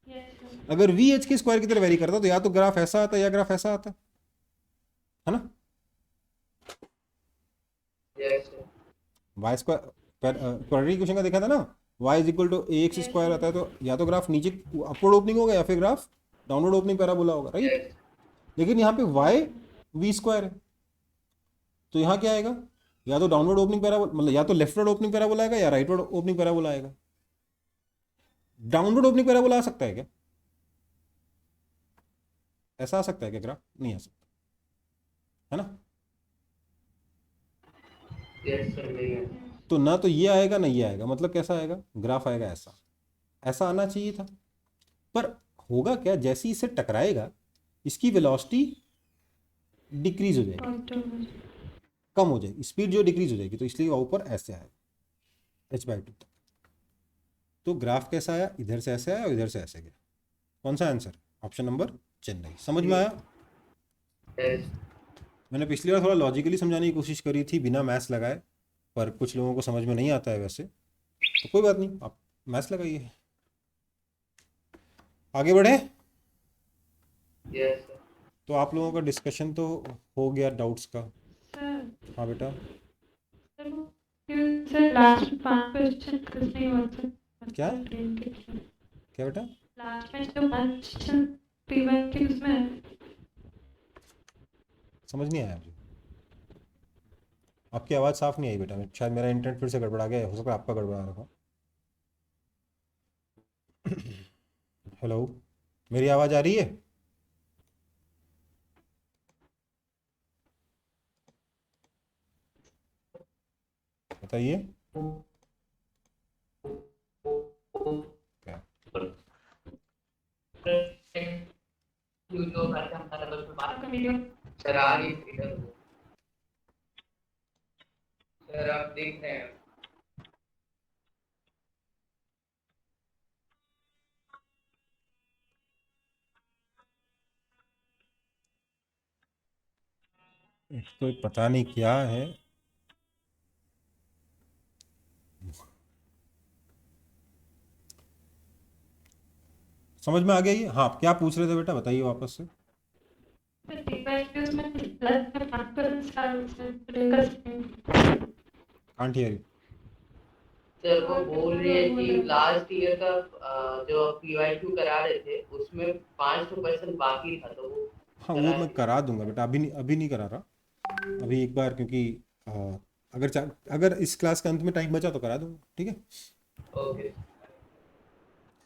Yes, sir. अगर v h के स्क्वायर की तरह वेरी करता तो या तो ग्राफ ऐसा आता या ग्राफ ऐसा आता, है ना. Yes, sir. y square quadratic equation का देखा था ना, y is equal to a x square आता है तो या तो ग्राफ नीचे अपवर्ड ओपनिंग होगा या फिर ग्राफ डाउनवर्ड ओपनिंग पैराबोला होगा, राइट. Yes. लेकिन यहाँ पे y v स्क्वायर है तो यहाँ क्या आएगा? या तो डाउनवर्ड ओपनिंग पैराबोला, मतलब या तो लेफ्टवर्ड ओपनिंग पैराबोला आएगा या राइटवर्ड ओपनिंग पैराबोला आएगा. डाउनवर्ड ओपनिंग पैराबोला आ सकता है क्या? ऐसा आ सकता है क्या ग्राफ? नहीं आ सकता, है ना? यस सर, नहीं है। तो ना तो ये आएगा ना ये आएगा, मतलब कैसा आएगा? ग्राफ आएगा ऐसा, ऐसा आना चाहिए था। पर होगा क्या, जैसे ही इससे टकराएगा इसकी वेलोसिटी डिक्रीज हो जाएगी, पॉजिटिव। कम हो जाएगी, स्पीड जो डिक्रीज हो जाएगी, तो इसलिए वो ऊपर ऐसे आएगा h/2 तक। तो ग्राफ कैसा आया? इधर से ऐसे आया और इधर से ऐसे गया। कौन सा आंसर? Option number Chennai. समझ में आया? यस। मैंने पिछली बार थोड़ा लॉजिकली समझाने की कोशिश करी थी बिना मैथ्स लगाए, पर कुछ लोगों को समझ में नहीं आता है वैसे, तो कोई बात नहीं, आप मैथ्स लगाइए। आगे बढ़े? Yes sir. तो आप लोगों का डिस्कशन तो हो गया डाउट्स का। सर हाँ बेटा। सर वो सर लास्ट 5 क्वेश्चन कुछ नहीं हुआ सर। क्या क्या बेटा? लास्ट में जो 5 क्वेश्चन P1 के उसमें है। समझ नहीं आया मुझे, आपकी आवाज़ साफ नहीं आई बेटा, शायद मेरा इंटरनेट फिर से गड़बड़ा गया है, हो सकता है आपका गड़बड़ा रहा हो। हेलो, मेरी आवाज़ आ रही है? बताइए। क्या? आपका वीडियो सर आ रही है सर, आप देख रहे हैं? एक तो पता नहीं क्या है। समझ में आ गया ये? हाँ, क्या पूछ रहे थे बेटा, बताइए वापस से। सर P1 के उसमें लास्ट में 5 question sir can't hear you. Sir वो बोल रही है कि लास्ट ईयर का जो PYQ करा रहे थे उसमें 5% बाकी था, तो वो हाँ वो करा मैं दिया। करा दूंगा बेटा, अभी नहीं करा रहा, अभी एक बार, क्योंकि अ, अगर इस क्लास के अंत में टाइम बचा तो करा दूंगा, ठीक है? Okay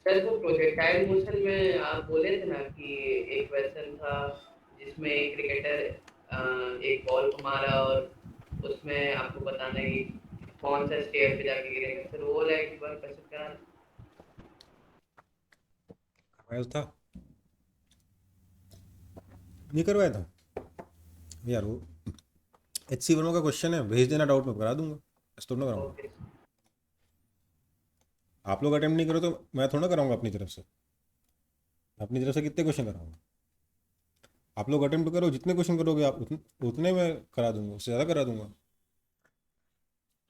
sir. वो प्रोजेक्टाइल मोशन में आप बोले थे ना कि एक क्वेश्चन था जिसमें एक क्रिकेटर एक बॉल को मारा और उसमें आपको बताना है कि कौन सा स्टेयर पे जाके गिरेगा। सर वो वाला एक बार क्वेश्चन करा। करवाया था, नहीं करवाया था यार वो। HC वर्मा का क्वेश्चन है, भेज देना डाउट में, करा दूंगा, ऐसा तो ना कराऊंगा। ओके आप लोग अटेम्प्ट नहीं करो तो मैं थोड़ा ना कराऊंगा अपनी तरफ से, अपनी तरफ से कितने क्वेश्चन कराऊंगा? आप लोग अटेम्प्ट करो, जितने क्वेश्चन करोगे आप उतने मैं करा दूंगा, उससे ज़्यादा करा दूंगा,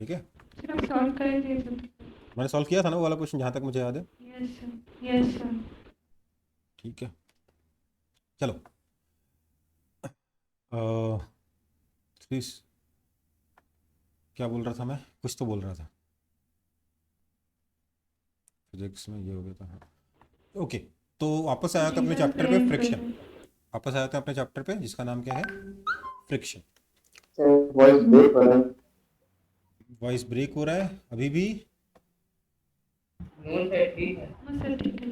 ठीक है? सर आप सॉल्व कर दिए सर। मैंने सॉल्व किया था ना वो वाला क्वेश्चन, जहाँ तक मुझे याद है। Yes sir yes sir. ठीक है, चलो। प्लीज, क्या बोल रहा था मैं? कुछ तो बोल रहा था, फिजिक्स में ये हो गया था, हाँ। ओके, तो वापस आया था अपने चैप्टर पे, फ्रिक्शन। वापस आया था अपने चैप्टर पे जिसका नाम क्या है? फ्रिक्शन। वॉइस ब्रेक हो रहा है। वॉइस ब्रेक हो रहा है अभी भी? नोन सर ठीक है। हाँ सर ठीक है।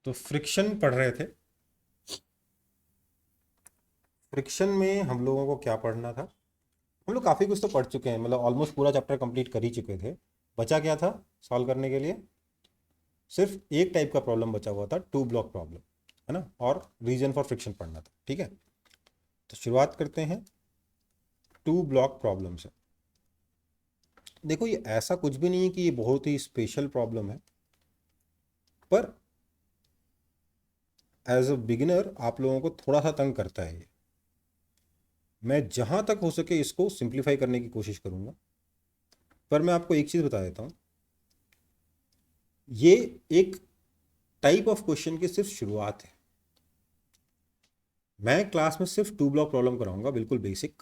तो फ्रिक्शन पढ़ रहे थे। फ्रिक्शन में हम लोगों को क्या पढ़ना था? हम लोग काफ़ी कुछ तो पढ़ चुके हैं, मतलब ऑलमोस्ट पूरा चैप्टर कंप्लीट कर ही चुके थे। बचा क्या था सॉल्व करने के लिए? सिर्फ एक टाइप का प्रॉब्लम बचा हुआ था, 2 ब्लॉक प्रॉब्लम, है ना? और रीजन फॉर फ्रिक्शन पढ़ना था, ठीक है? तो शुरुआत करते हैं 2 ब्लॉक प्रॉब्लम से। देखो ये ऐसा कुछ भी नहीं है कि ये बहुत ही स्पेशल प्रॉब्लम है, पर एज अ बिगिनर आप लोगों को थोड़ा सा तंग करता है ये। मैं जहाँ तक हो सके इसको सिंप्लीफाई करने की कोशिश करूँगा, पर मैं आपको एक चीज़ बता देता हूँ, ये एक टाइप ऑफ क्वेश्चन की सिर्फ शुरुआत है। मैं क्लास में सिर्फ 2 ब्लॉक प्रॉब्लम कराऊंगा, बिल्कुल बेसिक,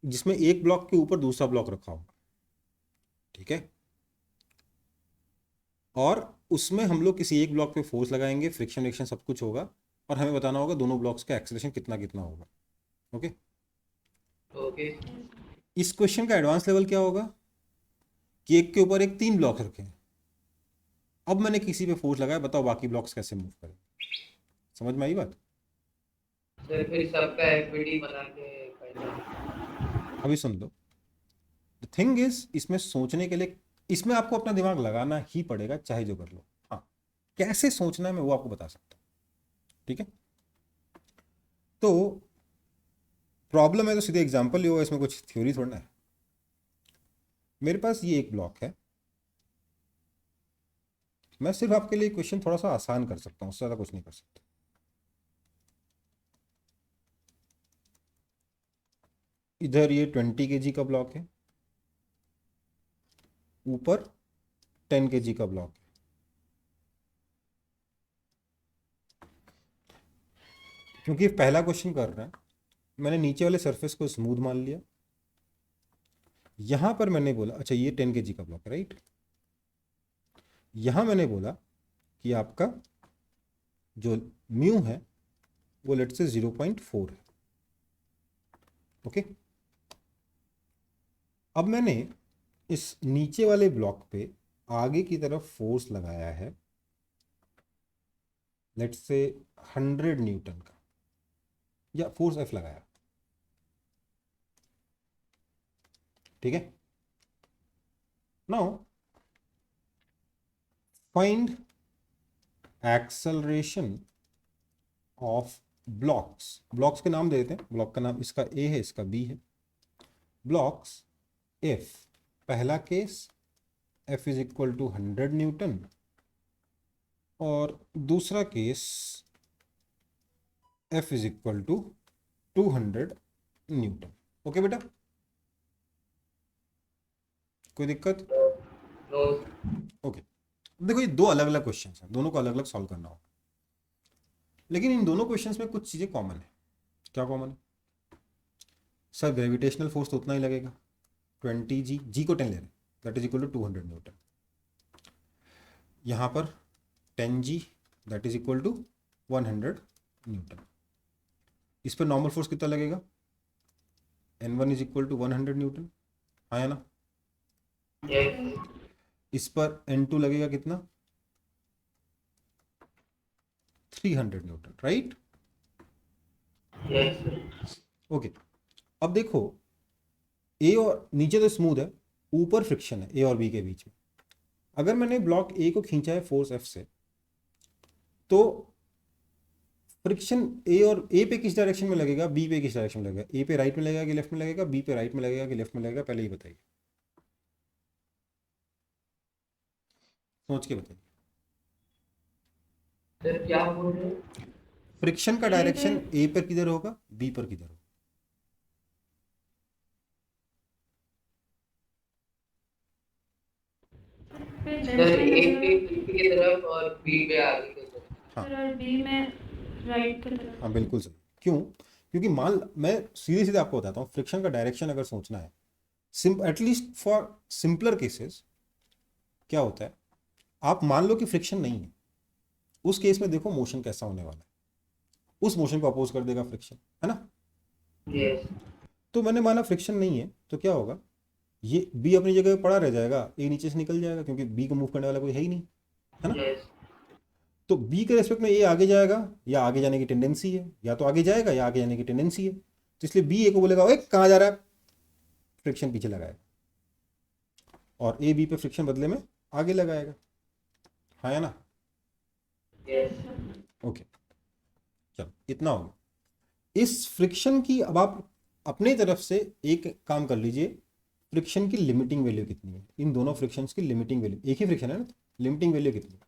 जिसमें एक ब्लॉक के ऊपर दूसरा ब्लॉक रखा होगा, ठीक है? और उसमें हम लोग किसी एक ब्लॉक पे फोर्स लगाएंगे, फ्रिक्शन रिएक्शन सब कुछ होगा, और हमें बताना होगा दोनों ब्लॉक्स का एक्सेलरेशन कितना कितना होगा, ओके? ओके इस क्वेश्चन का एडवांस लेवल क्या होगा कि एक के ऊपर एक 3 ब्लॉक रखें, अब मैंने किसी पे फोर्स लगाया, बताओ बाकी ब्लॉक्स कैसे मूव करें? समझ में आई बात? सर फिर सबका एफबीडी बना के करना। अभी सुन लो, द थिंग इज, इसमें सोचने के लिए, इसमें आपको अपना दिमाग लगाना ही पड़ेगा, चाहे जो कर लो। हाँ, कैसे सोचना है मैं वो आपको बता सकता हूँ, ठीक है? तो प्रॉब्लम है तो सीधे एग्जांपल लियो, इसमें कुछ थ्योरी थोड़ा है। मेरे पास ये एक ब्लॉक है, मैं सिर्फ आपके लिए क्वेश्चन थोड़ा सा आसान कर सकता हूँ, उससे ज़्यादा कुछ नहीं कर सकता। इधर ये 20 kg का ब्लॉक है, ऊपर 10 kg का ब्लॉक है। क्योंकि पहला क्वेश्चन कर रहा है, मैंने नीचे वाले सरफेस को स्मूथ मान लिया। यहां पर मैंने बोला, अच्छा ये 10 kg का ब्लॉक है, राइट? यहां मैंने बोला कि आपका जो म्यू है वो लेट से 0.4 है, ओके? अब मैंने इस नीचे वाले ब्लॉक पे आगे की तरफ फोर्स लगाया है, लेट्स से 100 न्यूटन का, या फोर्स एफ लगाया, ठीक है? Now find acceleration of blocks. Blocks के नाम दे देते हैं, ब्लॉक का नाम इसका ए है, इसका बी है। ब्लॉक्स एफ, पहला case F is equal to 100 newton, और दूसरा case F is equal to 200 newton. Okay बेटा, कोई दिक्कत? नो ओके, देखो ये दो अलग अलग क्वेश्चन हैं, दोनों को अलग अलग सॉल्व करना होगा, लेकिन इन दोनों क्वेश्चंस में कुछ चीज़ें कॉमन है। क्या कॉमन है? सर ग्रेविटेशनल फोर्स तो उतना ही लगेगा, 20 जी को 10 ले रहे हैं, that is equal to 200 newton. यहाँ पर 10 g, that is equal to 100 newton. इस पर नॉर्मल फोर्स कितना लगेगा? N1 is equal to 100 Newton, हाँ या ना? यस इस पर N2 लगेगा कितना? 300 न्यूटन, राइट? यस ओके, अब देखो, ए और नीचे तो स्मूथ है, ऊपर फ्रिक्शन है ए और बी के बीच में। अगर मैंने ब्लॉक ए को खींचा है फोर्स एफ से, तो फ्रिक्शन ए और ए पे किस डायरेक्शन में लगेगा, बी पे किस डायरेक्शन में लगेगा? ए पे राइट में लगेगा कि लेफ्ट में लगेगा? बी पे राइट में लगेगा कि लेफ्ट में लगेगा? पहले ही बताइए, सोच के बताइए। सर क्या बोल रहे हैं? फ्रिक्शन का डायरेक्शन ए पर किधर होगा, बी पर किधर होगा? सर ए पे पीछे की तरफ और बी पे आगे की तरफ। हाँ और बी में राइट की तरफ। हाँ बिल्कुल सही। क्यों? क्योंकि मैं सीधे सीधे आपको बताता हूँ, फ्रिक्शन का डायरेक्शन अगर सोचना है, एटलीस्ट फॉर सिंपलर केसेस, क्या होता है, आप मान लो कि फ्रिक्शन नहीं है, उस केस में देखो मोशन कैसा होने वाला है, उस मोशन को अपोज कर देगा फ्रिक्शन, है ना? यस तो मैंने माना फ्रिक्शन नहीं है, तो क्या होगा, ये बी अपनी जगह पे पड़ा रह जाएगा, ए नीचे से निकल जाएगा, क्योंकि बी को मूव करने वाला कोई है ही नहीं, है ना? यस तो बी के रेस्पेक्ट में ए आगे जाएगा, या आगे जाने की टेंडेंसी है, या तो आगे जाएगा या आगे जाने की टेंडेंसी है, तो इसलिए बी ए को बोलेगा ओए कहाँ जा रहा है, फ्रिक्शन पीछे लगाएगा, और ए बी पे फ्रिक्शन बदले में आगे लगाएगा, हाँ या ना? यस ओके, चलो इतना हो गया। इस फ्रिक्शन की अब आप अपने तरफ से एक काम कर लीजिए, फ्रिक्शन की लिमिटिंग वैल्यू कितनी है, इन दोनों फ्रिक्शंस की लिमिटिंग वैल्यू, एक ही फ्रिक्शन है ना, लिमिटिंग वैल्यू कितनी है?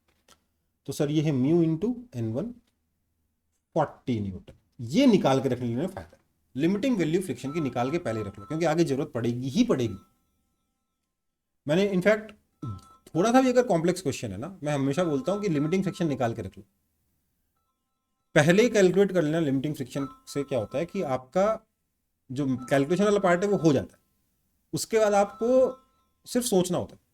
तो सर ये है म्यू इंटू N1 40 न्यूटन। ये निकाल के रखने में फायदा है, लिमिटिंग वैल्यू फ्रिक्शन की निकाल के पहले रख लो, क्योंकि आगे जरूरत पड़ेगी ही पड़ेगी। मैंने इनफैक्ट थोड़ा सा भी अगर कॉम्प्लेक्स क्वेश्चन है ना, मैं हमेशा बोलता हूं कि लिमिटिंग फ्रिक्शन निकाल के रख लो, पहले कैलकुलेट कर लेना। लिमिटिंग फ्रिक्शन से क्या होता है कि आपका जो कैलकुलेशन वाला पार्ट है वो हो जाता है, उसके बाद आपको सिर्फ सोचना होता है।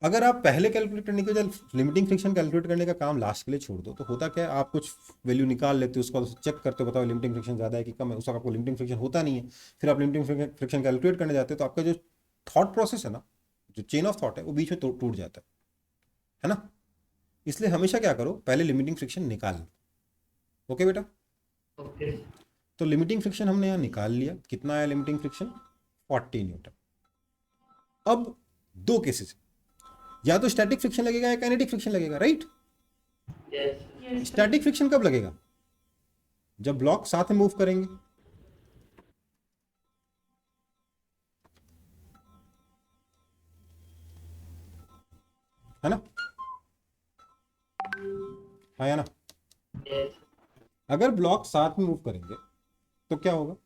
अगर आप पहले कैलकुलेट करने के बजाय लिमिटिंग फ्रिक्शन कैलकुलेट करने का काम लास्ट के लिए छोड़ दो, तो होता क्या है, आप कुछ वैल्यू निकाल लेते हो, उसको चेक करते हो, बताओ लिमिटिंग फ्रिक्शन ज़्यादा है कि कम है, उसका आपको लिमिटिंग फ्रिक्शन होता नहीं है, फिर आप लिमिटिंग फ्रिक्शन कैलकुलेट करने जाते हो, तो आपका जो थॉट प्रोसेस है ना, जो चेन ऑफ थॉट है, वो बीच में टूट जाता है। है ना। इसलिए हमेशा क्या करो, पहले लिमिटिंग फ्रिक्शन निकाल लो। ओके बेटा, ओके। तो लिमिटिंग फ्रिक्शन हमने यहाँ निकाल लिया। कितना आया लिमिटिंग फ्रिक्शन? 40 न्यूटन। अब दो केसेस, या तो स्टैटिक फ्रिक्शन लगेगा या काइनेटिक फ्रिक्शन लगेगा, right. Yes. Yes, sir. Static friction कब लगेगा? जब ब्लॉक साथ में मूव करेंगे, है ना, हाँ या ना। यस। अगर ब्लॉक साथ में मूव करेंगे तो क्या होगा?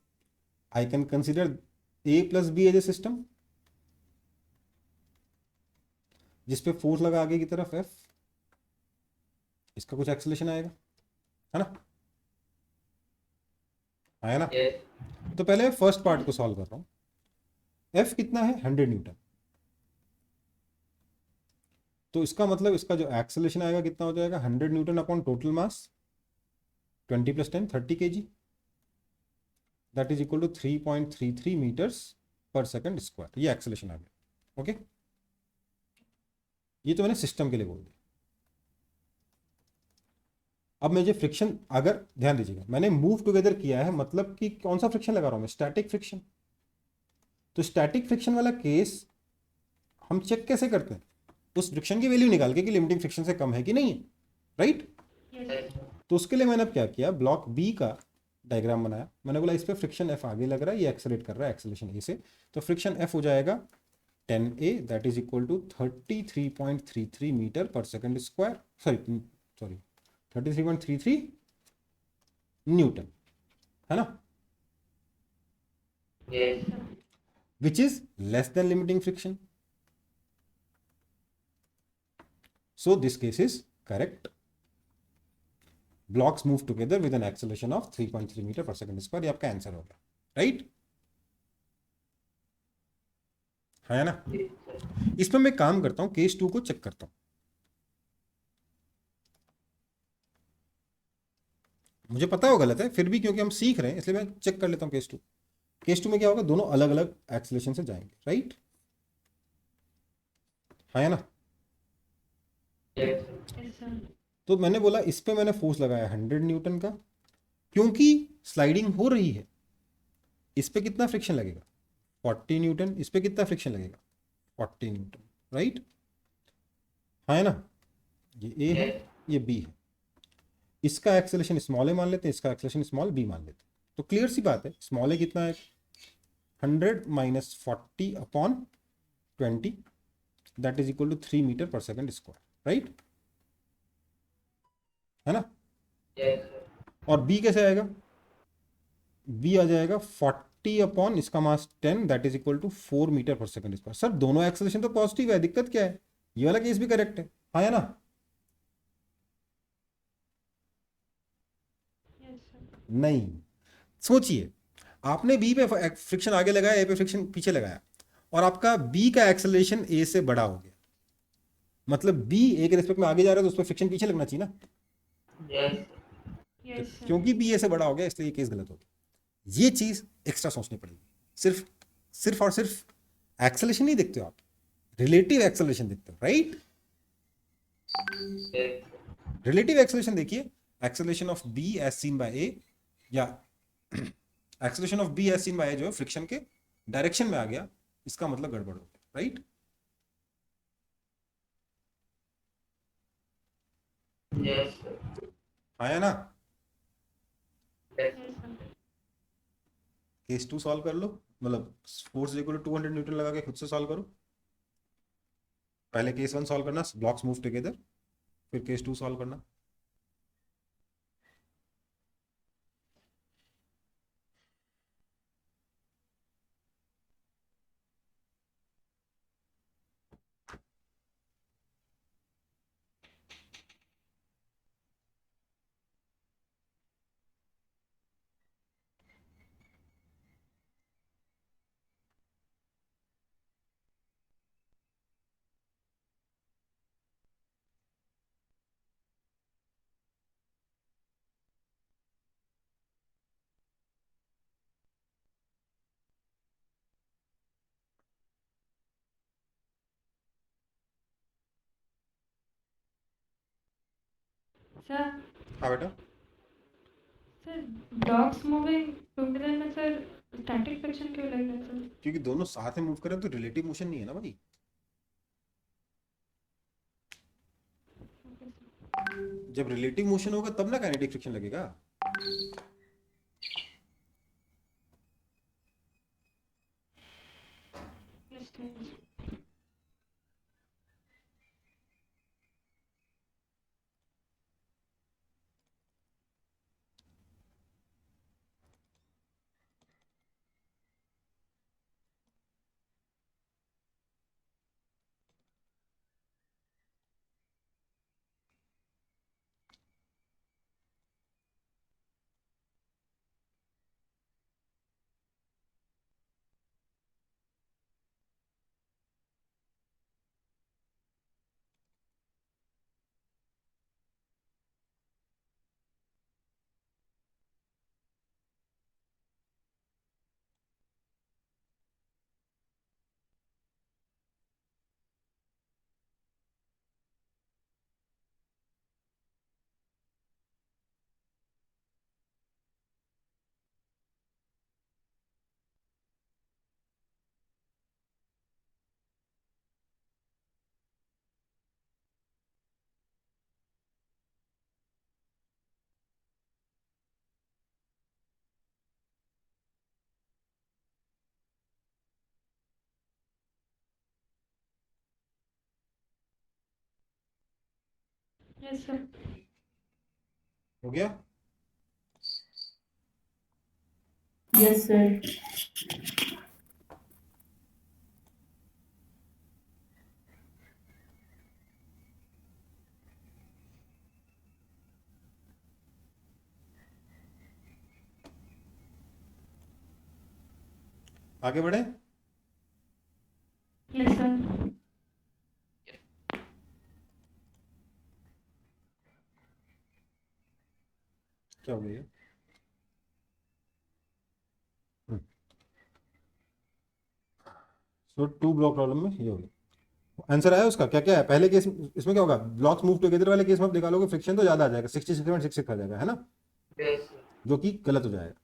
I can consider A plus B as a system, जिसपे फोर्स लगा आगे की तरफ एफ, इसका कुछ एक्सेलेरेशन आएगा, है ना, आया ना। यस। तो पहले फर्स्ट पार्ट को सॉल्व कर रहा हूं। एफ कितना है? 100 न्यूटन। तो इसका मतलब इसका जो एक्सेलेरेशन आएगा कितना हो जाएगा? 100 newton upon total mass 20 + 10 30 kg, that is equal to 3.33 meters per second square. ये एक्सेलेरेशन आ गया। ओके, ये तो मैंने सिस्टम के लिए बोल दिया। अब मुझे फ्रिक्शन, अगर ध्यान दीजिएगा, मैंने मूव टुगेदर किया है, मतलब कि कौन सा फ्रिक्शन लगा रहा हूं मैं? Static friction. तो स्टैटिक फ्रिक्शन वाला केस हम चेक कैसे करते हैं? उस फ्रिक्शन की वैल्यू निकाल के कि लिमिटिंग फ्रिक्शन से कम है कि नहीं है, राइट। Yes. यस। तो उसके लिए मैंने अब क्या किया, ब्लॉक बी का डायग्राम बनाया। मैंने बोला इस पे फ्रिक्शन एफ आगे लग रहा है, ये एक्सेलरेट कर रहा है एक्सेलरेशन ए से, तो फ्रिक्शन एफ हो जाएगा 10A, that is equal to 33.33 meter per second square, sorry 33.33 newton, है ना, yes. Which is less than limiting friction. So this case is correct. Blocks move together with an acceleration of 3.3 meter per second square. ये आपका answer होगा, right, है ना। इसमें मैं काम करता हूं, केस 2 को चेक करता हूं। मुझे पता है वो गलत है, फिर भी क्योंकि हम सीख रहे हैं इसलिए मैं चेक कर लेता हूं केस 2। केस 2 में क्या होगा? दोनों अलग अलग एक्सेलरेशन से जाएंगे, राइट, है ना। यस। Yes, sir. तो मैंने बोला इस पे मैंने फोर्स लगाया 100 न्यूटन का, क्योंकि स्लाइडिंग हो रही है। इस पे कितना फ्रिक्शन लगेगा? 40 न्यूटन। इस पे कितना फ्रिक्शन लगेगा? 40 न्यूटन, राइट, है ना। ये ए है, ये बी है। इसका एक्सेलरेशन स्मॉल ए मान लेते हैं, इसका एक्सेलरेशन स्मॉल बी मान लेते हैं। तो क्लियर सी बात है, स्मॉल ए कितना है? 100 minus 40 upon 20, that is equal to 3 meter per second square, right, है ना। यस। और बी कैसे आएगा? बी आ जाएगा 40 अपॉन इसका mass 10, that is equal to 4 meter per second square. Sir दोनों एक्सेलरेशन तो पॉजिटिव है, दिक्कत क्या है? ये वाला केस भी करेक्ट है ना। Yes, sir. नहीं, सोचिए, आपने बी पे फ्रिक्शन आगे लगाया, ए पे फ्रिक्शन पीछे लगाया, और आपका बी का एक्सेलरेशन ए से बड़ा हो गया, मतलब बी ए के रिस्पेक्ट में आगे जा रहा है तो उस पर फ्रिक्शन पीछे लगना चाहिए ना। यस। Yes, sir. क्योंकि बी ए से बड़ा हो गया इसलिए ये केस गलत हो गया। ये चीज एक्स्ट्रा सोचनी पड़ेगी। सिर्फ सिर्फ और सिर्फ एक्सेलरेशन नहीं देखते हो आप, रिलेटिव एक्सेलरेशन देखते हो, राइट। रिलेटिव एक्सेलरेशन देखिए, acceleration of B as seen by A, या acceleration of B as seen by A जो है फ्रिक्शन के डायरेक्शन में आ गया, इसका मतलब गड़बड़ हो गया, राइट। यस। आया ना। Yes, sir. केस 2 सॉल्व कर लो, मतलब फोर्स इक्वल टू 200 न्यूटन लगा के खुद से सॉल्व करो। पहले केस 1 सॉल्व करना, ब्लॉक्स मूव टुगेदर, फिर केस 2 सॉल्व करना। सर हाँ बेटा, सर ब्लॉक्स मूविंग टुगेदर में सर स्टैटिक फ्रिक्शन क्यों लग रहा है सर? क्योंकि दोनों साथ में मूव करें तो रिलेटिव मोशन नहीं है ना भाई। Okay sir. जब रिलेटिव मोशन होगा तब ना काइनेटिक फ्रिक्शन लगेगा। Yes sir. Yes sir. हो गया। Yes, sir. आगे बढ़े। Yes sir. क्या हो गया? सो टू ब्लॉक प्रॉब्लम में ये हो गया। आंसर आया उसका? क्या क्या है पहले केस? इसमें क्या होगा, ब्लॉक्स मूव टुगेदर वाले केस में आप निकालोगे फ्रिक्शन तो ज्यादा आ जाएगा, 66.66 आ जाएगा, है ना, यस जो कि गलत हो जाएगा।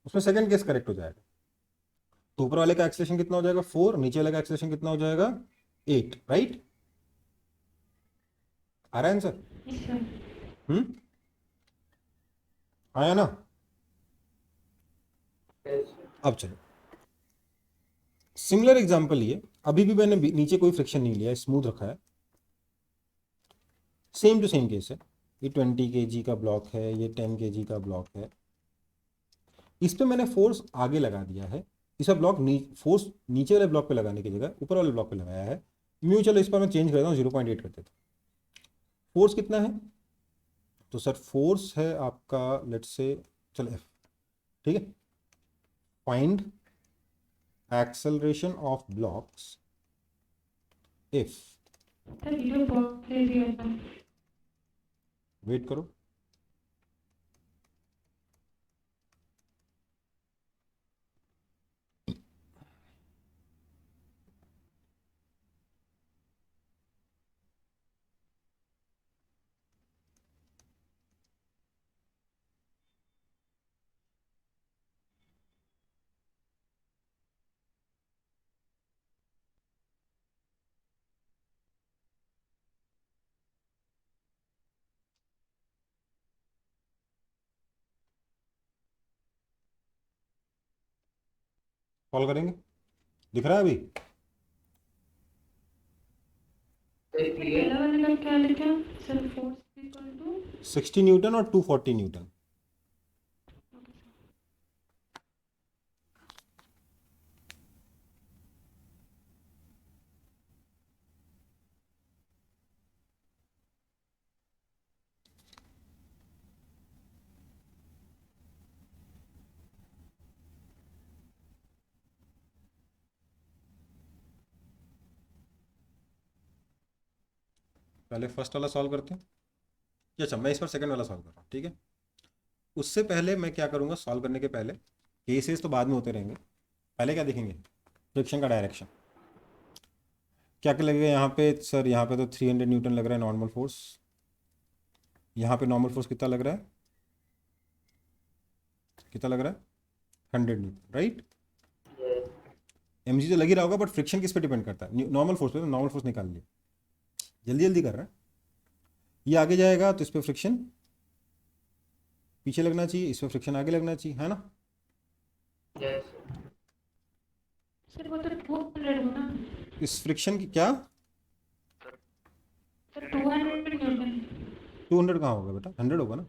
उसमें सेकंड केस करेक्ट हो जाएगा। तो ऊपर वाले का एक्सेलेरेशन कितना हो जाएगा 4, नीचे वाले का एक्सेलेरेशन कितना हो जाएगा 8, राइट। आ रहा है आंसर? Yes sir. आया ना? यस अब चलो सिमिलर एग्जांपल, ये अभी भी मैंने नीचे कोई फ्रिक्शन नहीं लिया, स्मूथ रखा है, सेम टू सेम केस है। ये 20 kg का ब्लॉक है, ये 10 kg का ब्लॉक है। इस पे मैंने फोर्स आगे लगा दिया है, इसका ब्लॉक फोर्स नीचे वाले ब्लॉक पे लगाने की जगह ऊपर वाले ब्लॉक पे लगाया है। म्यू चलो इस पर मैं चेंज करता हूँ, 0.8 कर देता हूँ। फोर्स कितना है? तो सर फोर्स है आपका, लेट्स से, चलो एफ, ठीक है। Find acceleration of blocks if, sir video बहुत तेजी हो रहा है। वेट करो, कॉल करेंगे, दिख रहा है अभी? Sir clear. पहला वाले का क्या लिखा है? Sir force equal to 60 newton और 240 न्यूटन। पहले फर्स्ट वाला सॉल्व करते हैं, अच्छा मैं इस पर सेकंड वाला सॉल्व कर रहा हूँ, ठीक है। उससे पहले मैं क्या करूँगा, सॉल्व करने के पहले, केसेस तो बाद में होते रहेंगे, पहले क्या देखेंगे, फ्रिक्शन का डायरेक्शन। क्या क्या लगेगा यहाँ पे सर? यहाँ पे तो 300 न्यूटन लग रहा है नॉर्मल फोर्स, यहाँ पे नॉर्मल फोर्स कितना लग रहा है, कितना लग रहा है, 100 न्यूटन, राइट। yes, mg तो लग ही रहा होगा, बट फ्रिक्शन किस पे डिपेंड करता है, नॉर्मल फोर्स पे। नॉर्मल फोर्स निकाल लिया, जल्दी जल्दी कर रहा है। ये आगे जाएगा तो इस पर फ्रिक्शन पीछे लगना चाहिए, इस पर फ्रिक्शन आगे लगना चाहिए, है ना। yes, सर वो तो 200 हो ना इस फ्रिक्शन की क्या, सर, 200 न्यूटन। 200 कहाँ होगा बेटा, 100 होगा ना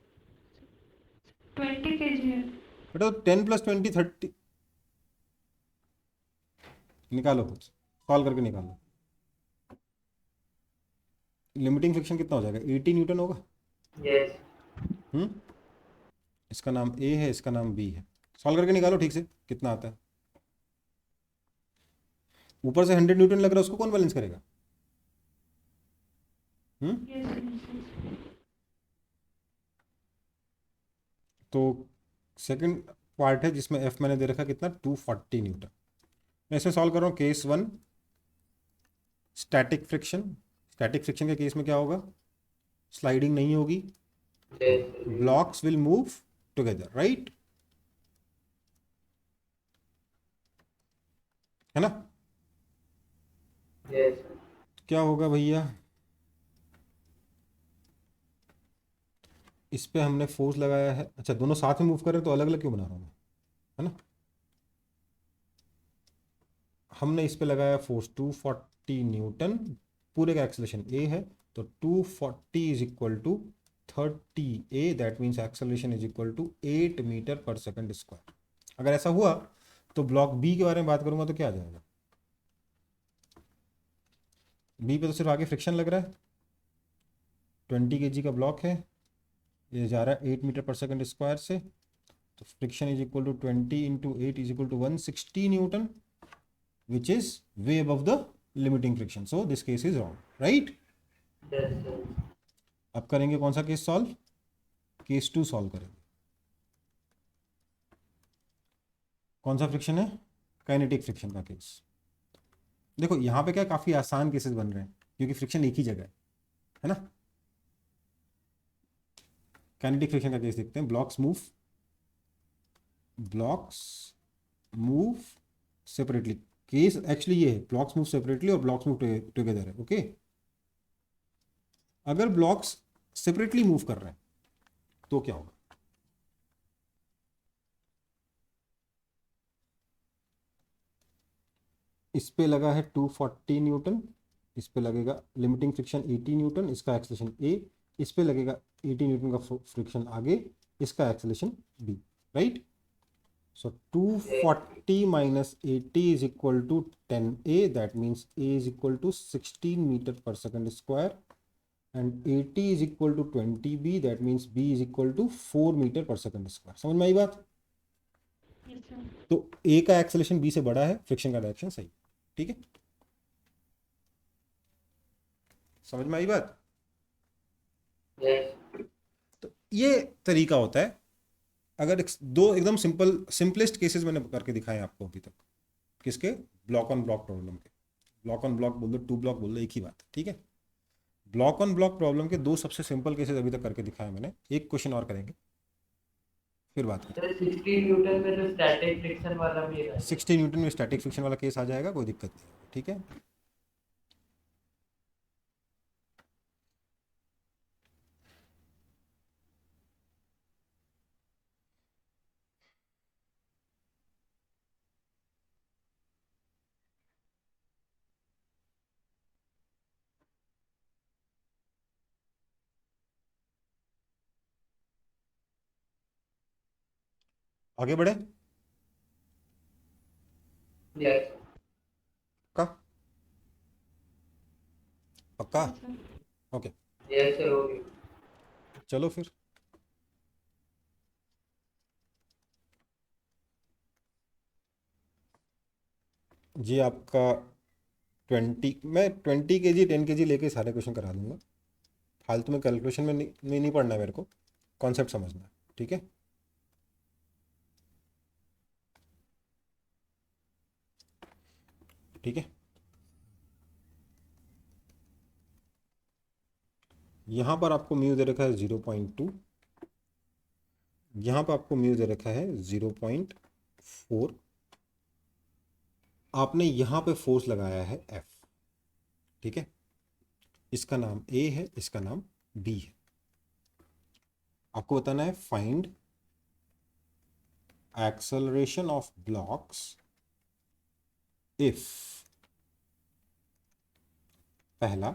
20 kg है। बेटा। तो 10 + 20 30, निकालो खुद, सॉल्व करके निकालो। लिमिटिंग फ्रिक्शन कितना हो जाएगा, 80 न्यूटन होगा। yes, हम्म, इसका नाम ए है, इसका नाम बी है। सॉल्व करके निकालो ठीक से कितना आता है। ऊपर से 100 न्यूटन लग रहा है, उसको कौन बैलेंस करेगा। Yes yes. तो सेकंड पार्ट है जिसमें एफ मैंने दे रखा कितना, 240 न्यूटन। मैं इसमें सॉल्व कर रहा हूँ case 1, static friction. Static friction के केस में क्या होगा, स्लाइडिंग नहीं होगी, yes, blocks will move together, right, है ना। yes, क्या होगा भैया, इस पे हमने फोर्स लगाया है, अच्छा दोनों साथ में मूव कर रहे हैं तो अलग अलग क्यों बना रहा हूँ मैं, है ना। हमने इस पे लगाया फोर्स 240 न्यूटन, पूरे का एक्सेलरेशन ए है, तो 240 is equal to 30 a, that means acceleration is equal to 8 meter per second square. अगर ऐसा हुआ तो ब्लॉक बी के बारे में बात करूंगा तो क्या आ जाएगा, बी पे तो सिर्फ आगे फ्रिक्शन लग रहा है, 20 kg का ब्लॉक है, ये जा रहा है 8 मीटर पर सेकंड स्क्वायर से, तो friction is equal to 20 × 8 is equal to 160 newton, which is way above the limiting friction, so this case is wrong, right। yes, sir. अब करेंगे कौन सा केस सॉल्व, केस 2 सॉल्व करेंगे। कौन सा friction है, काइनेटिक फ्रिक्शन का केस। देखो यहाँ पे क्या काफी आसान केसेस बन रहे हैं क्योंकि फ्रिक्शन एक ही जगह है ना। काइनेटिक फ्रिक्शन का केस देखते हैं, blocks move separately. Case actually ये है, ब्लॉक्स मूव सेपरेटली और ब्लॉक्स मूव टुगेदर है, ओके। अगर ब्लॉक्स सेपरेटली मूव कर रहे हैं तो क्या होगा, इस पे लगा है 240 न्यूटन, इस पे लगेगा लिमिटिंग फ्रिक्शन 80 न्यूटन, इसका एक्सेलरेशन ए, इस पे लगेगा 80 न्यूटन का फ्रिक्शन आगे, इसका acceleration B, right. So 240 minus 80 is equal to 10a, that means a is equal to 16 meter per second square, and 80 is equal to 20b, that means b is equal to 4 meter per second square। समझ में आई बात। Yes sir. तो a का acceleration b से बड़ा है, friction का डायरेक्शन सही, ठीक है, समझ में आई बात। yes, तो ये तरीका होता है। अगर दो एकदम सिंपलेस्ट केसेस मैंने करके दिखाए आपको अभी तक, किसके, ब्लॉक ऑन ब्लॉक प्रॉब्लम के। ब्लॉक ऑन ब्लॉक बोल दो, टू ब्लॉक बोल दो, एक ही बात है, ठीक है। ब्लॉक ऑन ब्लॉक प्रॉब्लम के दो सबसे सिंपल केसेस अभी तक करके दिखाए मैंने, एक क्वेश्चन और करेंगे फिर बात करें। सर 60 न्यूटन में तो स्टैटिक फ्रिक्शन वाला भी है। 60 न्यूटन में स्टैटिक फ्रिक्शन वाला केस आ जाएगा, कोई दिक्कत नहीं, ठीक है। आगे बढ़े, yes, पक्का पक्का, yes sir. Okay. yes sir, होगी। चलो फिर, जी आपका 20, मैं 20 kg 10 kg लेके सारे क्वेश्चन करा दूंगा, फालतू में कैलकुलेशन में नहीं पढ़ना है मेरे को, कॉन्सेप्ट समझना है, ठीक है। ठीक है, यहाँ पर आपको म्यू दे रखा है 0.2, यहाँ पर आपको म्यू दे रखा है 0.4, आपने यहाँ पे फोर्स लगाया है F, ठीक है। इसका नाम A है, इसका नाम B है। आपको बताना है find acceleration of blocks if पहला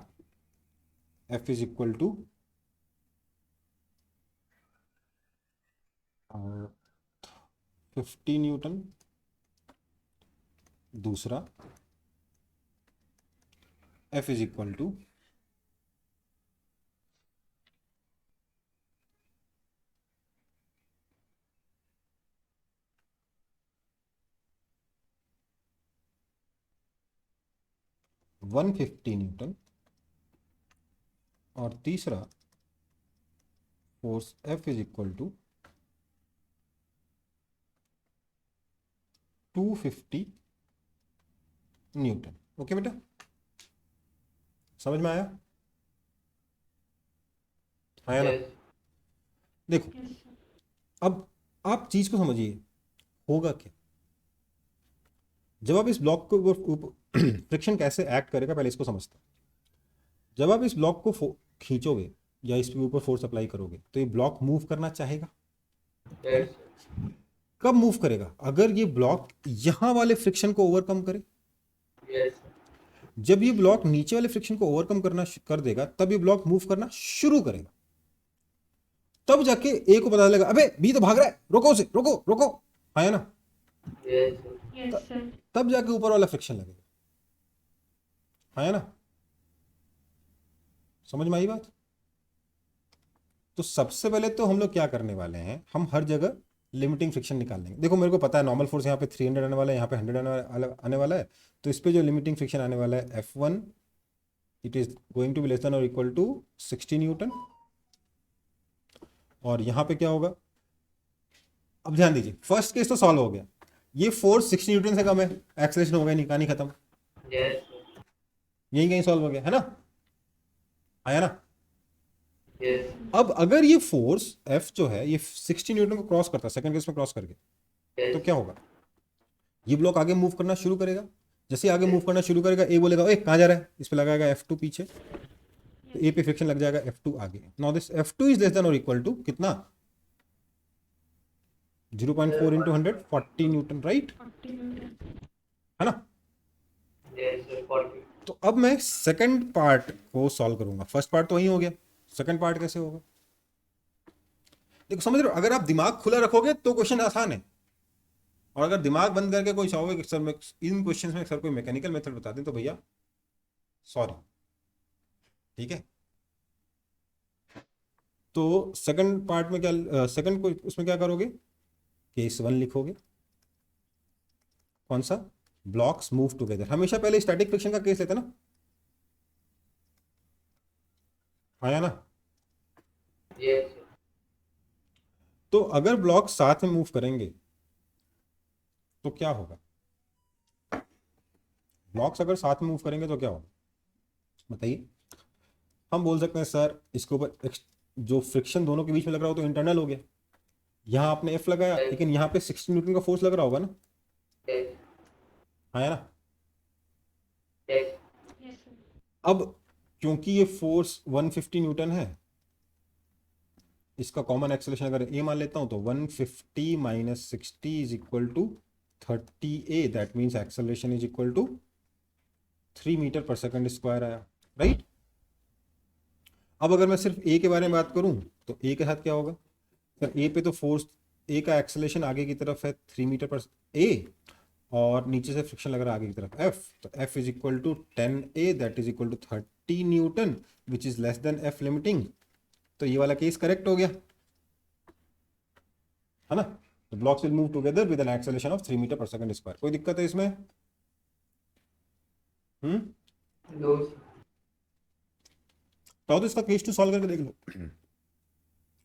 F is equal to 50 newton, दूसरा F is equal to 150 newton, और तीसरा force F is equal to 250 newton. Okay बेटा, समझ में आया? आया ना? Yes. देखो यस सर। अब आप चीज को समझिए, होगा क्या जब आप इस ब्लॉक को फ्रिक्शन कैसे एक्ट करेगा, पहले इसको समझते हैं। जब आप इस ब्लॉक को खींचोगे या इसके ऊपर फोर्स अप्लाई करोगे तो ये ब्लॉक मूव करना चाहेगा। Yes. कब मूव करेगा? अगर ये ब्लॉक यहां वाले फ्रिक्शन को ओवरकम करे। Yes. जब ये ब्लॉक नीचे वाले फ्रिक्शन को ओवरकम करना कर देगा, तब ये ब्लॉक मूव करना शुरू करेगा। तब जाके ए को पता लगेगा, अबे बी तो भाग रहा है, रोको उसे, रोको रोको, है ना? Yes. Yes sir. तब जाके ऊपर वाला फ्रिक्शन लगेगा, है ना? समझ में आई बात? तो सबसे पहले तो हम लोग क्या करने वाले हैं, हम हर जगह लिमिटिंग फ्रिक्शन निकाल लेंगे। देखो मेरे को पता है नॉर्मल फोर्स यहाँ पे 300 आने वाला है, यहाँ पे 100 आने वाला है, तो इस पे जो लिमिटिंग फ्रिक्शन आने वाला है F1 it is going to be less than और इक्वल टू 60 न्यूटन। और यहाँ पे क्या होगा, अब ध्यान दीजिए, फर्स्ट केस तो सॉल्व हो गया, ये फोर्स 60 न्यूटन से कम है, एक्सेलरेशन हो गया नहीं, कहानी खत्म, Yes. यही कहीं सॉल्व हो गया, है ना? आया ना? Yes. अब अगर ये फोर्स F जो है ये 60 न्यूटन को क्रॉस करता है सेकंड केस में क्रॉस करके, तो Yes. क्या होगा, ये ब्लॉक आगे मूव करना शुरू करेगा। जैसे आगे मूव करना शुरू करेगा, ए बोलेगा, ए कहाँ जा रहा है, इस पे लगाएगा F2 पीछे, तो ए पे फ्रिक्शन लग जाएगा F2 आगे। Now this F2 is less than और इक्वल टू कितना, 0.4 इंटू 100, 40 न्यूटन, राइट? 40 न्यूटन। है ना? Yes. 40. तो अब मैं सेकंड पार्ट को सॉल्व करूंगा। फर्स्ट पार्ट तो वही हो गया, सेकंड पार्ट कैसे होगा? देखो समझ रहे हो, अगर आप दिमाग खुला रखोगे तो क्वेश्चन आसान है, और अगर दिमाग बंद करके कोई चाहोगे कि सर मैं इन क्वेश्चंस में सर कोई मैकेनिकल मेथड बता दें, तो भैया सॉरी, ठीक है? तो सेकंड पार्ट में क्या, सेकंड को उसमें क्या करोगे, केस 1 लिखोगे, कौन सा, ब्लॉक्स मूव टुगेदर। हमेशा पहले स्टैटिक फ्रिक्शन का केस लेते ना, आया ना? Yes. तो अगर ब्लॉक साथ में मूव करेंगे तो क्या होगा, ब्लॉक्स अगर साथ में मूव करेंगे तो क्या होगा बताइए? हम बोल सकते हैं सर इसके ऊपर जो फ्रिक्शन दोनों के बीच में लग रहा हो तो इंटरनल हो गया, यहाँ आपने F लगाया, लेकिन यहाँ पे 60 न्यूटन का फोर्स लग रहा होगा ना, Yes. आया ना? Yes. Yes sir. अब क्योंकि ये फोर्स 150 न्यूटन है, इसका कॉमन एक्सेलरेशन अगर ए मान लेता हूं तो 150 minus 60 is equal to 30A, that means acceleration is equal to 3 meter per second square आया, राइट? अब अगर मैं सिर्फ ए के बारे में बात करूं तो ए के साथ क्या होगा सर, ए पे तो फोर्स, ए का एक्सेलरेशन आगे की तरफ है 3 मीटर पर ए, और नीचे से फ्रिक्शन लग रहा है आगे की तरफ F, तो F is equal to 10A, that is equal to 30 newton which is less than F limiting. तो ये वाला केस करेक्ट हो गया, है ना? तो blocks will move together with an acceleration of 3 meter per second square. कोई दिक्कत है इसमें? No. तो इसका केस 2 सॉल्व करके देख लो,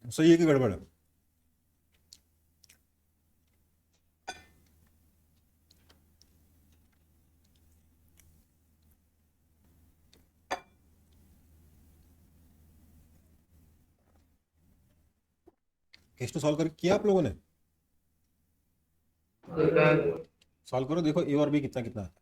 सही है कि गड़बड़ है? केस टू सॉल्व कर किया आप लोगों ने? सर सॉल्व करो, देखो ए और बी कितना कितना आता है।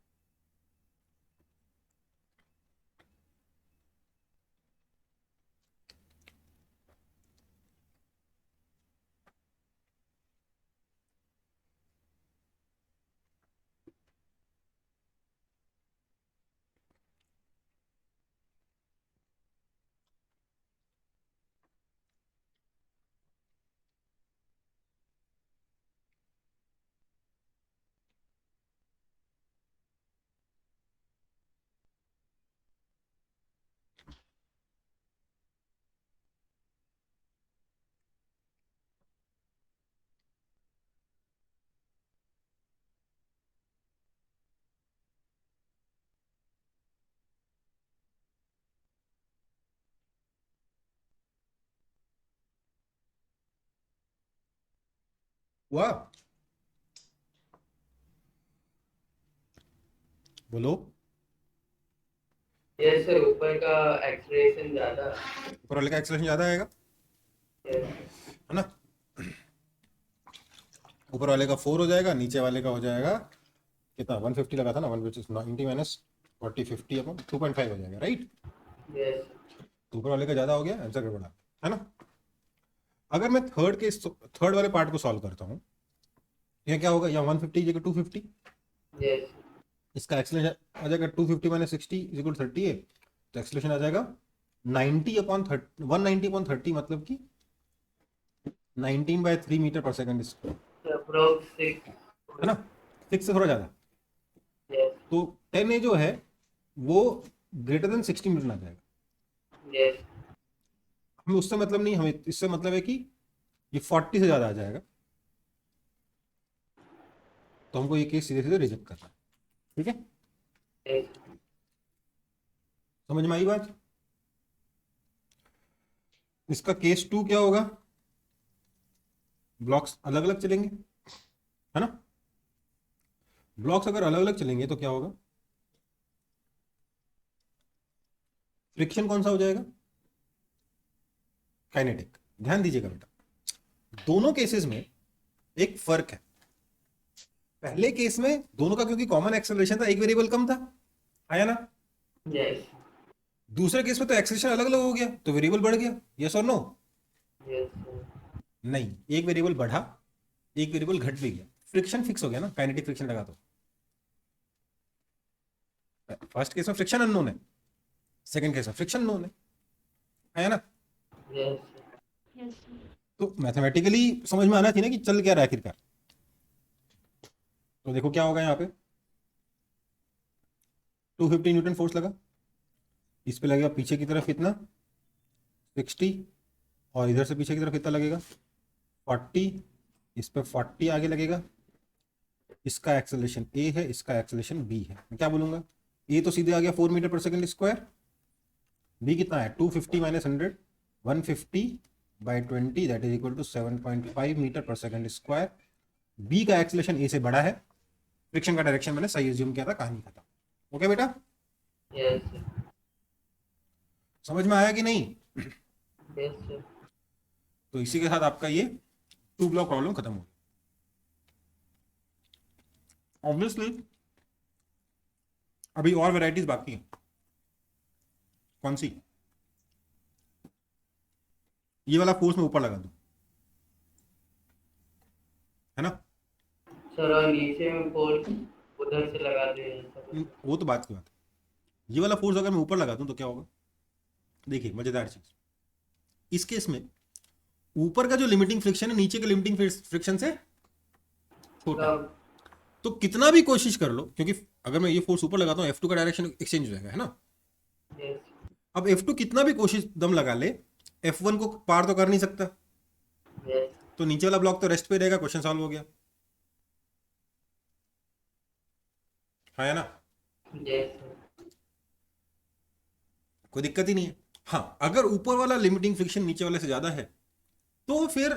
वाह, बोलो। यस सर, ऊपर का एक्सलेशन ज्यादा। ऊपर वाले का एक्सेलरेशन ज्यादा आएगा, यस है ना? ऊपर वाले का 4 हो जाएगा, नीचे वाले का हो जाएगा कितना? 150 लगा था ना, 190 माइनस 40 50 अपन 2.5 हो जाएगा, राइट? यस ऊपर वाले का ज्यादा हो गया, आंसर गड़बड़ा, है ना? अगर मैं थर्ड वाले पार्ट को सॉल्व करता हूँ, यह क्या होगा? यहाँ 150 जगह 250, यस इसका एक्सेलरेशन आ जाएगा 250 माइनस 60 इक्वल 38, तो एक्सेलरेशन आ जाएगा 90 अपॉन 30, 190 अपॉन 30, मतलब कि 19/3 metre per second square, approx 6। है ना? 6 से थोड़ा ज्यादा। यस तो 10 जो है वो ग्रेटर देन 60 न्यूटन आ जाएगा। यस हमें उससे मतलब नहीं, हमें इससे मतलब है कि ये 40 से ज्यादा आ जाएगा, तो हमको ये केस सीधे सीधे रिजेक्ट करना है, ठीक है? यस समझ में आई बात? इसका केस 2 क्या होगा? ब्लॉक्स अलग अलग चलेंगे, है ना? ब्लॉक्स अगर अलग अलग चलेंगे तो क्या होगा? फ्रिक्शन कौन सा हो जाएगा? काइनेटिक। ध्यान दीजिएगा बेटा, दोनों केसेस में एक फर्क है। पहले केस में दोनों का क्योंकि कॉमन एक्सेलरेशन था, एक वेरिएबल कम था, आया ना? यस दूसरे केस में तो एक्सेलरेशन अलग अलग हो गया, तो वेरिएबल बढ़ गया, यस और नो? यस नहीं, एक वेरिएबल बढ़ा, एक वेरिएबल घट भी गया, फ्रिक्शन फिक्स हो गया ना, काइनेटिक फ्रिक्शन लगा दो। फर्स्ट केस में फ्रिक्शन अननोन है, सेकंड केस में फ्रिक्शन नोन है ना? Yes yes sir. तो मैथमेटिकली समझ में आना चाहिए ना कि चल क्या रहा है आखिरकार। तो देखो क्या होगा यहाँ पे, 250 न्यूटन फोर्स लगा, इस पे लगेगा पीछे की तरफ कितना? 60, और इधर से पीछे की तरफ कितना लगेगा? 40, इस पे 40 आगे लगेगा। इसका एक्सेलरेशन ए है, इसका एक्सेलरेशन बी है। मैं क्या बोलूंगा? ए तो सीधे आ गया 4 meter per second square, B कितना है? 250 minus 100, 150/20 that is equal to 7.5 meter per second square. B का एक्सेलरेशन ए से बड़ा है, फ्रिक्शन का डायरेक्शन मैंने सही एज्यूम किया था, कहानी खत्म। ओके बेटा, यस समझ में आया कि नहीं? Yes sir. तो इसी के साथ आपका ये 2 ब्लॉक प्रॉब्लम खत्म हो गया। ऑब्वियसली अभी और वैरायटीज बाकी हैं। कौन सी? ये वाला फोर्स मैं ऊपर लगा दूं, है ना? सर और नीचे में फोर्स उधर से लगा दे सर। वो तो बात की बात है। ये वाला फोर्स अगर मैं ऊपर लगा दूं तो क्या होगा? देखिए मजेदार चीज, इस केस में ऊपर का जो लिमिटिंग फ्रिक्शन है नीचे के लिमिटिंग फ्रिक्शन से छोटा है। तब तो कितना भी कोशिश कर लो, क्योंकि अगर मैं ये फोर्स ऊपर लगाता हूँ F2 का डायरेक्शन एक्सचेंज हो जाएगा, है ना? यस अब F2 कितना भी कोशिश दम लगा ले, F1 को पार तो कर नहीं सकता, यस तो नीचे वाला ब्लॉक तो रेस्ट पे रहेगा, क्वेश्चन सॉल्व हो गया, है ना? Yes sir. कोई दिक्कत ही नहीं है। हाँ, अगर ऊपर वाला लिमिटिंग फ्रिक्शन नीचे वाले से ज्यादा है तो फिर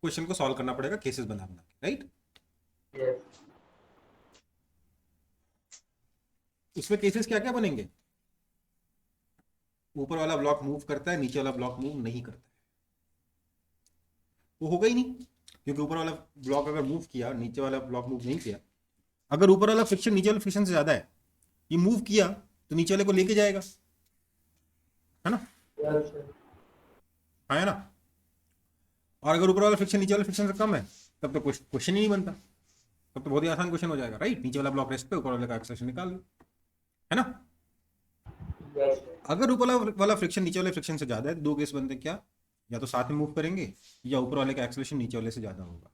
क्वेश्चन को सॉल्व करना पड़ेगा, केसेस बना बना के, राइट? यस इसमें केसेस क्या क्या बनेंगे? ऊपर वाला ब्लॉक मूव करता है, नीचे वाला ब्लॉक मूव नहीं करता है, वो होगा ही नहीं, क्योंकि ऊपर वाला ब्लॉक अगर मूव किया, नीचे वाला ब्लॉक मूव नहीं किया। अगर ऊपर वाला फ्रिक्शन नीचे वाले फ्रिक्शन से ज़्यादा है, ये मूव किया तो नीचे वाले को लेके जाएगा, है ना? Yes sir. हाँ है ना? और अगर ऊपर वाला फ्रिक्शन नीचे वाले फ्रिक्शन से कम है, तब तो क्वेश्चन ही नहीं बनता, तब तो बहुत ही आसान क्वेश्चन हो जाएगा, राइट? नीचे वाला ब्लॉक रेस्ट पे, ऊपर वाले का एक्सेलरेशन निकाल लो, है ना? Yes sir. अगर ऊपर वाला फ्रिक्शन नीचे वाले फ्रिक्शन से ज्यादा है, तो दो केस बनते हैं क्या? या तो साथ में मूव करेंगे, या ऊपर वाले का एक्सेलरेशन नीचे वाले से ज्यादा होगा,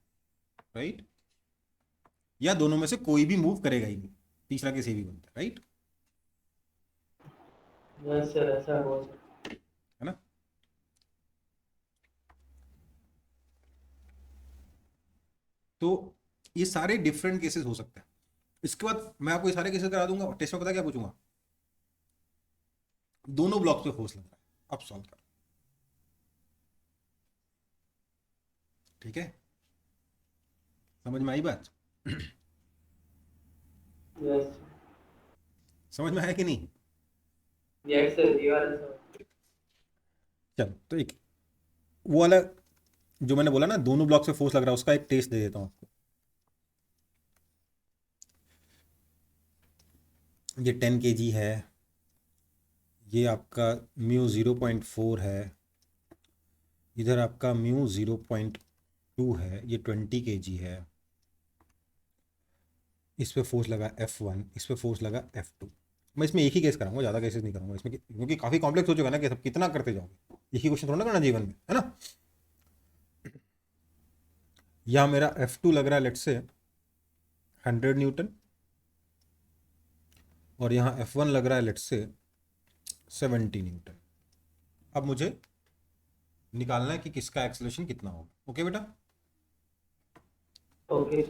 राइट? या दोनों में से कोई भी मूव करेगा ही नहीं, तीसरा केस ये भी बनता है, राइट? यस सर, ऐसा हो सकता है ना? तो ये सारे डिफरेंट केसेस हो सकते हैं। इसके बाद मैं आपको ये सारे केसेस करा दूंगा, टेस्ट में पता क्या पूछूंगा? दोनों ब्लॉक्स पे फोर्स लग रहा है, अब सॉल्व कर, ठीक है? समझ में आई बात? यस समझ में आया कि नहीं? Yes sir, you are sir. चलो, तो एक वो वाला जो मैंने बोला ना, दोनों ब्लॉक से फोर्स लग रहा है, उसका एक टेस्ट दे देता हूं आपको। ये 10 kg है, ये आपका म्यू 0.4 है, इधर आपका म्यू 0.2 है, ये 20 kg है, इस पे फोर्स लगा F1, इस पे फोर्स लगा F2। मैं इसमें एक ही केस कराऊंगा, ज़्यादा केसेस नहीं करूंगा इसमें, क्योंकि काफ़ी कॉम्प्लेक्स हो चुका ना कि सब कितना करते जाओगे, एक ही क्वेश्चन थोड़ा ना करना जीवन में, है ना? यहाँ मेरा F2 लग रहा है लेट्स से 100 न्यूटन, और यहाँ F1 लग रहा है लेट्स से 70 न्यूटन। अब मुझे निकालना है कि किसका एक्सेलरेशन कितना होगा। ओके बेटा? ओके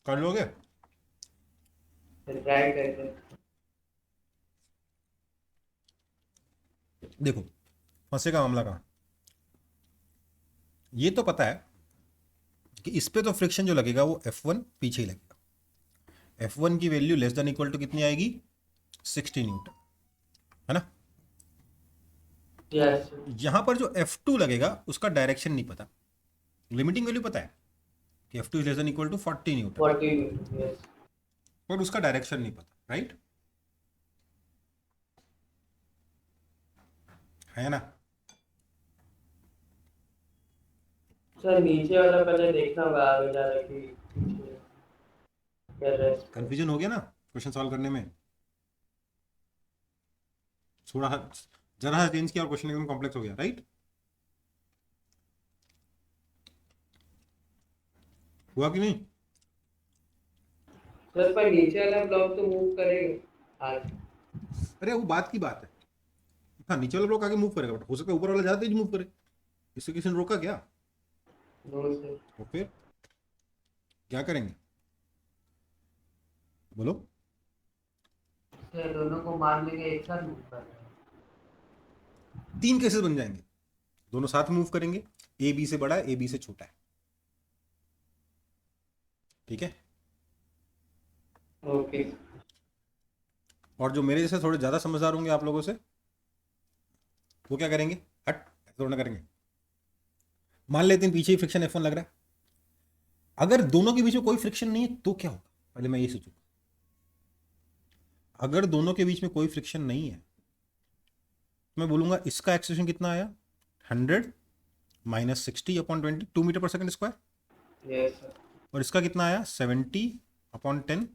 कर लोगे? सर, ट्राई करते हैं। देखो फंसे का मामला कहाँ, ये तो पता है कि इस पे तो फ्रिक्शन जो लगेगा वो F1 पीछे ही लगेगा। F1 की value less than equal to कितनी आएगी? 60 न्यूटन, है ना? यस यहां पर जो F2 लगेगा उसका डायरेक्शन नहीं पता, लिमिटिंग वैल्यू पता है कि F2 is less than equal to 40 newton, 40। Yes पर उसका डायरेक्शन नहीं पता, राइट? है ना? सर, नीचे वाला पहले देखना होगा आगे जाके कि क्या रेस्ट। कंफ्यूजन हो गया ना क्वेश्चन सॉल्व करने में? थोड़ा जरा सा चेंज किया और क्वेश्चन एकदम कॉम्प्लेक्स हो गया, राइट? हुआ कि नहीं? सर, पर नीचे वाला ब्लॉक तो मूव करेगा आज। अरे वो बात की बात है, हाँ नीचे वाला ब्लॉक आगे मूव करेगा, बट हो सकता है ऊपर वाला ज्यादा तेज मूव करे, इससे किसी ने रोका क्या? No sir. तो फिर क्या करेंगे बोलो? सर, दोनों को मान लेंगे एक साथ मूव कर रहे हैं। 3 केसेस बन जाएंगे, दोनों साथ मूव करेंगे, ए बी से बड़ा है, ए बी से छोटा है, ठीक है? ओके और जो मेरे जैसे थोड़े ज्यादा समझदार होंगे आप लोगों से, वो क्या करेंगे? हट, ऐसे थोड़ा ना करेंगे। मान लेते हैं पीछे ही फ्रिक्शन F1 लग रहा है, अगर दोनों के बीच में कोई फ्रिक्शन नहीं है तो क्या होगा, पहले मैं ये सोचूं। अगर दोनों के बीच में कोई फ्रिक्शन नहीं है तो मैं बोलूंगा इसका एक्सेलरेशन कितना आया? 100 minus 60 upon 20, 2 metre per second square. Yes sir. और इसका कितना आया? 70 upon 10,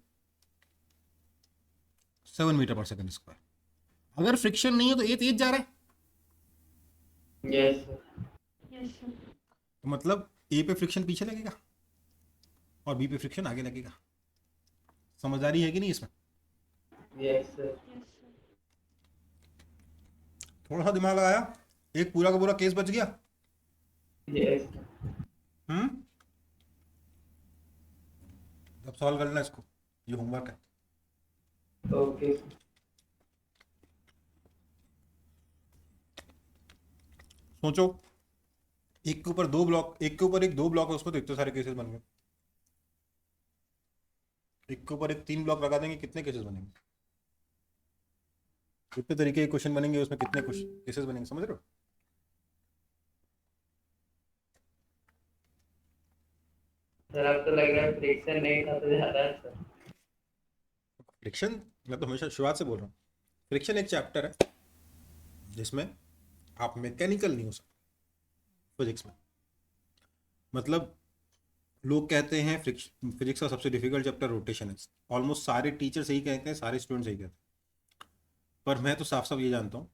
7 metre per second square. अगर फ्रिक्शन नहीं है तो ए तेज जा रहा है, यस सर। Yes sir. तो मतलब ए पे फ्रिक्शन पीछे लगेगा और बी पे फ्रिक्शन आगे लगेगा। समझदारी है कि नहीं इसमें? Yes sir. Yes sir. थोड़ा सा दिमाग लगाया, एक पूरा का पूरा केस बच गया। यस हम्म, अब सॉल्व करना इसको, ये होमवर्क है। ओके सोचो, एक के ऊपर दो ब्लॉक, एक के ऊपर एक दो ब्लॉक है, उसको देखते सारे केसेस बन गए। एक के ऊपर एक 3 ब्लॉक लगा देंगे, कितने केसेस बनेंगे? कितने तरीके के क्वेश्चन बनेंगे उसमें, कितने केसेस बनेंगे, समझ रहे हो? सर अब तो लग रहा है फ्रिक्शन नहीं था तो ज्यादा अच्छा। फ्रिक्शन, मैं तो हमेशा शुरुआत से बोल रहा हूँ, फ्रिक्शन एक चैप्टर है जिसमें आप मैकेनिकल नहीं हो सकते फिजिक्स में। मतलब लोग कहते हैं फिजिक्स का सबसे डिफिकल्ट चैप्टर रोटेशन है। ऑलमोस्ट सारे टीचर्स यही कहते हैं, सारे स्टूडेंट्स यही कहते हैं। पर मैं तो साफ साफ ये जानता हूँ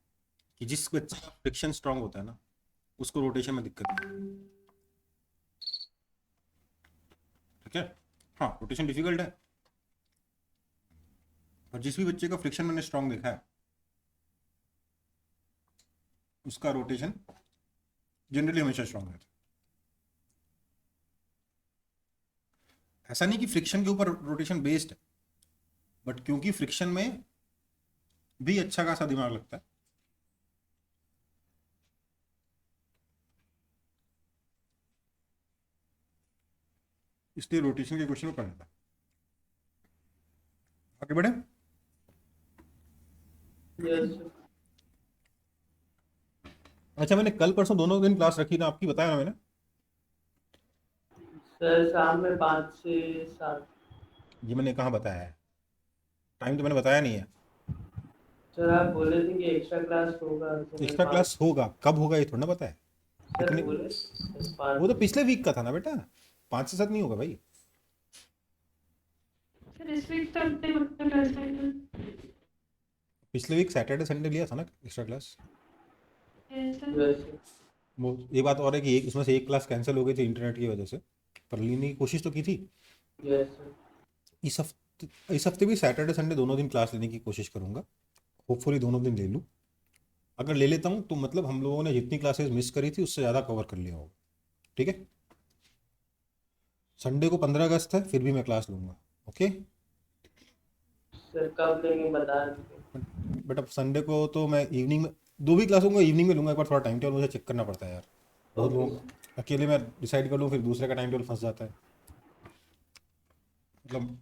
कि जिस बच्चे का फ्रिक्शन स्ट्रांग होता है ना, उसको रोटेशन में दिक्कत नहीं है। ठीक है, हाँ रोटेशन डिफिकल्ट है, और जिस भी बच्चे का फ्रिक्शन मैंने स्ट्रांग देखा है उसका रोटेशन जनरली हमेशा स्ट्रांग रहता है। ऐसा नहीं कि फ्रिक्शन के ऊपर रोटेशन बेस्ड है, बट क्योंकि फ्रिक्शन में भी अच्छा खासा दिमाग लगता है, इसलिए रोटेशन के क्वेश्चन में पढ़ लेता है। आगे बढ़े। यस अच्छा, मैंने कल परसों दोनों दिन क्लास रखी ना आपकी, बताया ना मैंने? सर, शाम में 5 से 7। ये मैंने कहाँ बताया है? टाइम तो मैंने बताया नहीं है। सर आप बोले थे कि एक्स्ट्रा क्लास होगा तो मैं एक्स्ट्रा 5। क्लास होगा, कब होगा ये थोड़ा ना पता है। सर कितने, बोले बस वो तो 5। पिछले वीक का था ना बेटा, 5 से 7 नहीं होगा भाई। सर इस वीक तो अपने मतलब क्लास फाइनल। पिछले वीक सैटरडे संडे लिया था ना एक्स्ट्रा क्लास। सर यस वो ये बात और है कि एक उसमें से एक क्लास कैंसिल हो गई थी इंटरनेट की वजह से, पर लेने की कोशिश तो की थी। यस इस हफ्ते भी सैटरडे संडे दोनों दिन क्लास लेने की कोशिश करूंगा। होपफुली दोनों दिन ले लूँ। अगर ले लेता हूँ तो मतलब हम लोगों ने जितनी क्लासेस मिस करी थी उससे ज़्यादा कवर कर लिया होगा। ठीक है, संडे को 15 अगस्त है, फिर भी मैं क्लास लूँगा। ओके, सर कब लेंगे बता दीजिए। बट अब संडे को तो मैं इवनिंग में, दो भी क्लासों को इवनिंग में लूँगा। एक बार थोड़ा टाइम टेबल मुझे चेक करना पड़ता है यार, बहुत ओके लोग अकेले मैं डिसाइड कर लूँ फिर दूसरे का टाइम टेबल फंस जाता है। मतलब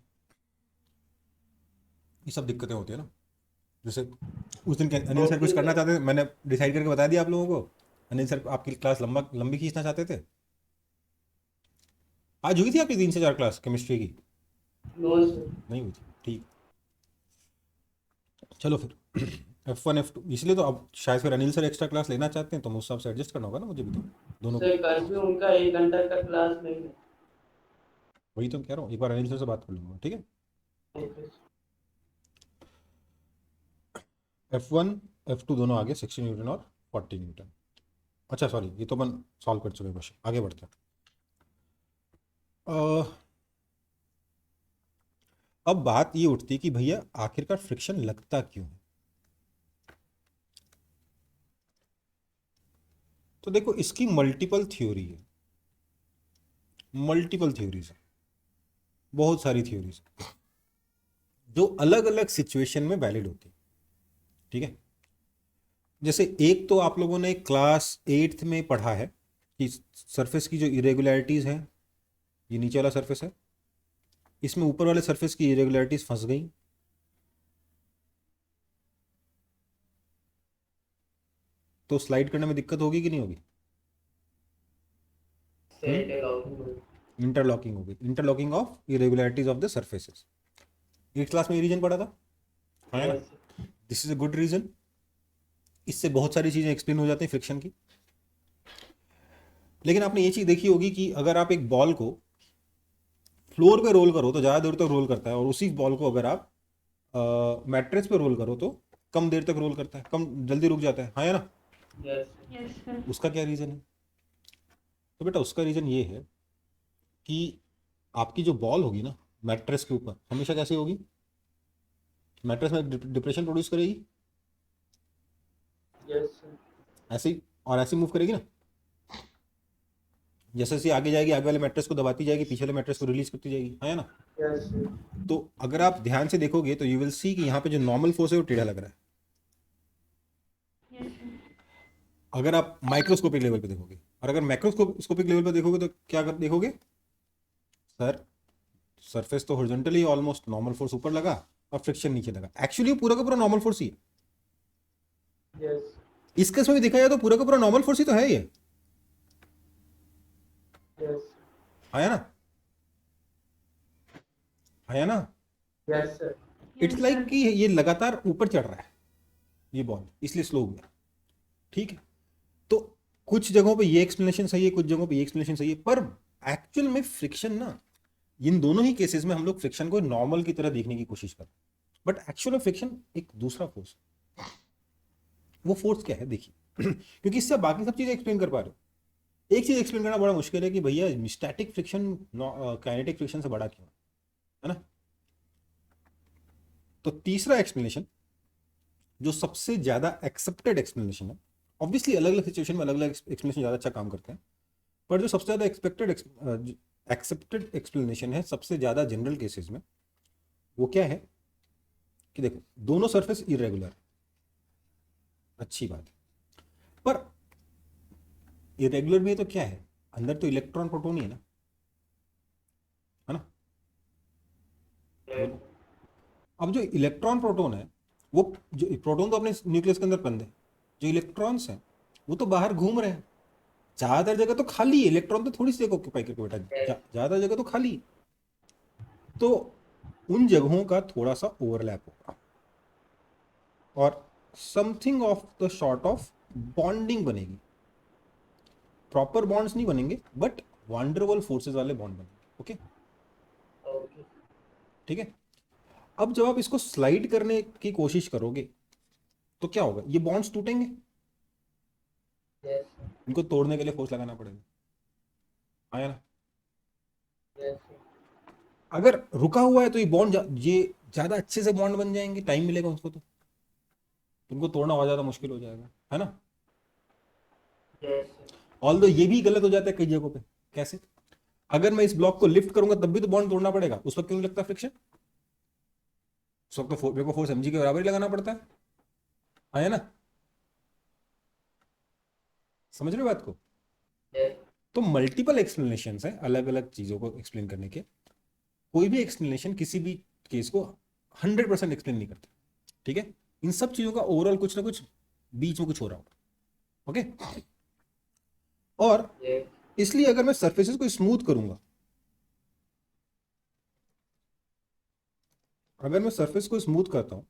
ये सब दिक्कतें होती है ना। जैसे उस दिन अनिल सर कुछ ओके करना सर। चाहते थे, मैंने डिसाइड करके बता दिया आप लोगों को। अनिल सर आपकी क्लास लंबी खींचना चाहते थे। आज हुई थी आपकी 3 से 4 क्लास केमिस्ट्री की? No sir. नहीं हुई थी, ठीक। चलो फिर F1 F2, इसलिए तो अब शायद फिर अनिल सर एक्स्ट्रा क्लास लेना चाहते हैं, तो मुझे हिसाब से एडजस्ट करना होगा ना मुझे भी, तो दोनों को। सर कल भी उनका 1 घंटा का क्लास नहीं है। वही तो कह रहा हूँ, एक बार अनिल सर से बात कर लूँगा। ठीक है, ओके F1 F2 दोनों आगे 60 न्यूटन और 40 न्यूटन। अच्छा सॉरी, ये तो अपन सॉल्व कर चुके क्वेश्चन, आगे बढ़ते हैं। अब बात ये उठती है कि भैया आखिरकार फ्रिक्शन लगता क्यों है। तो देखो इसकी मल्टीपल थ्योरी है, मल्टीपल थ्योरीज है, बहुत सारी थ्योरीज जो अलग अलग सिचुएशन में वैलिड होती है। ठीक है, जैसे एक तो आप लोगों ने क्लास 8th में पढ़ा है कि सरफेस की जो इरेगुलरिटीज हैं, ये नीचे वाला सरफेस है, इसमें ऊपर वाले सरफेस की इरेगुलरिटीज फंस गई, तो स्लाइड करने में दिक्कत होगी कि नहीं होगी? इंटरलॉकिंग होगी, interlocking of irregularities of the surfaces. Eight class में ये रीजन पढ़ा था, है ना? Yes this is a good reason. इससे बहुत सारी चीजें एक्सप्लेन हो जाती हैं फ्रिक्शन की। लेकिन आपने ये चीज देखी होगी कि अगर आप एक बॉल को फ्लोर पे रोल करो तो ज़्यादा देर तक रोल करता है, और उसी बॉल को अगर आप मैट्रेस पे रोल करो तो कम देर तक रोल करता है, कम जल्दी रुक जाता है, हाँ या ना? Yes yes sir. उसका क्या रीज़न है? तो बेटा उसका रीज़न ये है कि आपकी जो बॉल होगी ना मैट्रेस के ऊपर, हमेशा कैसी होगी? मैट्रेस में डिप्रेशन प्रोड्यूस करेगी, यस ऐसी और ऐसी मूव करेगी ना। जैसे जैसे आगे जाएगी, आगे वाले मैट्रेस को दबाती जाएगी, पीछे वाले मैट्रेस को रिलीज करती जाएगी, हाँ या ना? यस तो अगर आप ध्यान से देखोगे तो यू विल सी कि यहाँ पे जो नॉर्मल फोर्स है वो टेढ़ा लग रहा है। Yes sir. अगर आप माइक्रोस्कोपिक लेवल पे देखोगे, और अगर मैक्रोस्कोपिक लेवल पे देखोगे तो क्या देखोगे? सर सरफेस तो हॉरिजॉन्टली ऑलमोस्ट नॉर्मल फोर्स ऊपर लगा और फ्रिक्शन नीचे लगा। एक्चुअली पूरा का पूरा नॉर्मल फोर्स ही है। यस इस केस में भी देखा जाए तो पूरा का पूरा नॉर्मल फोर्स ही तो है ये, यस आया ना? आया ना? Yes sir. It's Yes, like sir. कि ये लगातार ऊपर चढ़ रहा है ये बॉल, इसलिए स्लो हो गया। ठीक है, तो कुछ जगहों पे ये एक्सप्लेनेशन सही है, कुछ जगहों पे ये एक्सप्लेनेशन सही है, पर एक्चुअल में फ्रिक्शन ना, इन दोनों ही केसेस में हम लोग फ्रिक्शन को नॉर्मल की तरह देखने की कोशिश करते हैं, बट एक्चुअल में फ्रिक्शन एक दूसरा फोर्स। वो फोर्स क्या है देखिए क्योंकि इससे आप बाकी सब चीजें एक्सप्लेन कर पा रहे हो, एक चीज एक्सप्लेन करना बड़ा मुश्किल है कि भैया स्टैटिक फ्रिक्शन काइनेटिक फ्रिक्शन से बड़ा क्यों है ना? तो तीसरा एक्सप्लेनेशन जो सबसे ज्यादा एक्सेप्टेड एक्सप्लेनेशन है, ऑब्वियसली अलग अलग सिचुएशन में अलग अलग एक्सप्लेनेशन ज्यादा अच्छा काम करते हैं, पर जो सबसे ज्यादा एक्सेप्टेड एक्सप्लेनेशन है सबसे ज्यादा जनरल केसेस में, वो क्या है कि देखो दोनों सरफेस इरेगुलर, अच्छी बात है, पर इरेगुलर भी है तो क्या है, अंदर तो इलेक्ट्रॉन प्रोटॉन ही है ना, है ना? बोलो। अब जो इलेक्ट्रॉन प्रोटॉन है, वो जो प्रोटॉन तो अपने न्यूक्लियस के अंदर बंद है, जो इलेक्ट्रॉन्स हैं वो तो बाहर घूम रहे हैं, ज्यादातर जगह तो खाली है, इलेक्ट्रॉन तो थोड़ी सी जगह ऑक्यूपाई करके बेटा, ज्यादा जगह तो खाली है। तो उन जगहों का थोड़ा सा ओवरलैप होगा और something of the sort of bonding बनेगी, प्रॉपर बॉन्ड्स नहीं बनेंगे बट वंडरवल फोर्सेस वाले बॉन्ड बनेंगे। Okay, okay. ठीक है। अब जब आप इसको स्लाइड करने की कोशिश करोगे तो क्या होगा, ये बॉन्ड्स टूटेंगे, यस इनको तोड़ने के लिए फोर्स लगाना पड़ेगा, आया ना? यस अगर रुका हुआ है तो ये बॉन्ड ये ज्यादा अच्छे से बॉन्ड बन जाएंगे, टाइम मिलेगा उसको, तो उनको तोड़ना और ज्यादा मुश्किल हो जाएगा, है ना? यस ऑल्दो ये भी गलत हो जाता है कई जगहों पे। कैसे? अगर मैं इस ब्लॉक को लिफ्ट करूंगा तब भी तो बॉन्ड तोड़ना पड़ेगा, उस वक्त क्यों नहीं लगता फ्रिक्शन? उस वक्त तो मेरे को फोर्स mg के बराबर ही लगाना पड़ता है, आया ना? समझ रहे हो बात को? यस तो मल्टीपल एक्सप्लेनेशन है अलग अलग चीजों को एक्सप्लेन करने के, कोई भी एक्सप्लेनेशन किसी भी केस को 100% एक्सप्लेन नहीं करता, ठीक है? इन सब चीजों का ओवरऑल कुछ ना कुछ बीच में कुछ हो रहा होगा। ओके, और यस इसलिए अगर मैं सरफेसेस को स्मूथ करूंगा, अगर मैं सरफेस को स्मूथ करता हूं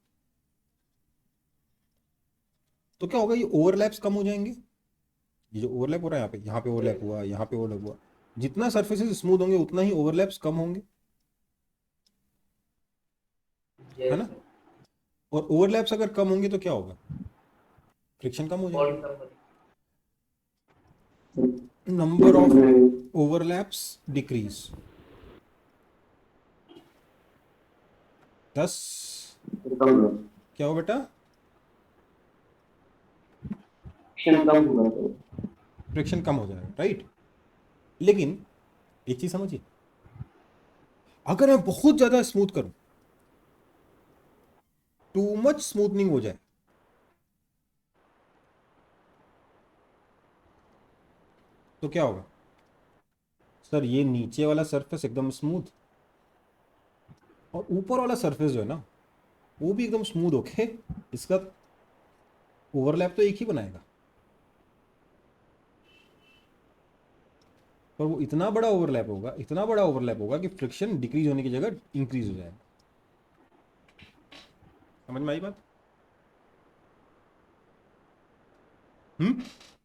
तो क्या होगा, ये ओवरलैप्स कम हो जाएंगे, ये जो ओवरलैप हो रहा है यहाँ पे ओवरलैप हुआ, यहाँ पे ओवरलैप हुआ, जितना सरफेसेस स्मूथ होंगे उतना ही ओवरलैप्स कम होंगे, है यस ना? और ओवरलैप्स अगर कम होंगे तो क्या होगा, फ्रिक्शन कम हो जाएगा, bond come number of overlaps decrease, 10 क्या हो बेटा, फ्रिक्शन कम हो जाएगा, राइट? लेकिन एक चीज समझिए, अगर मैं बहुत ज्यादा स्मूथ करूं, टू मच स्मूथनिंग हो जाए, तो क्या होगा सर, ये नीचे वाला सरफेस एकदम स्मूथ और ऊपर वाला सरफेस जो है ना वो भी एकदम स्मूथ होके इसका ओवरलैप तो एक ही बनाएगा, पर वो इतना बड़ा ओवरलैप होगा, इतना बड़ा ओवरलैप होगा कि फ्रिक्शन डिक्रीज होने की जगह इंक्रीज हो जाएगा। समझ में आई बात?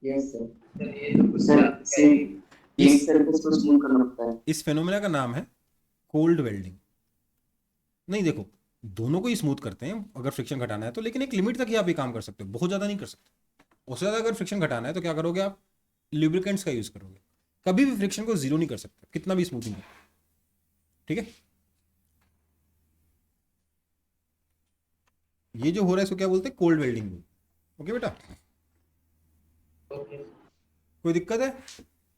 Yes sir. सर ये तो कुछ सर ज्यादा से ही एक सरफेस को स्मूथ करना पड़ता है। इस फेनोमेना का नाम है कोल्ड वेल्डिंग। नहीं देखो, दोनों को ही स्मूथ करते हैं अगर फ्रिक्शन घटाना है तो, लेकिन एक लिमिट तक ही आप ये काम कर सकते हो, बहुत ज्यादा नहीं कर सकते। उससे ज्यादा अगर फ्रिक्शन घटाना है तो क्या करोगे, आप लुब्रिकेंट्स का यूज करोगे, कभी भी फ्रिक्शन को जीरो नहीं कर सकते कितना भी स्मूथिंग हो, ठीक है? ये जो हो रहा है इसको क्या बोलते हैं, कोल्ड वेल्डिंग। ओके बेटा, ओके कोई दिक्कत है?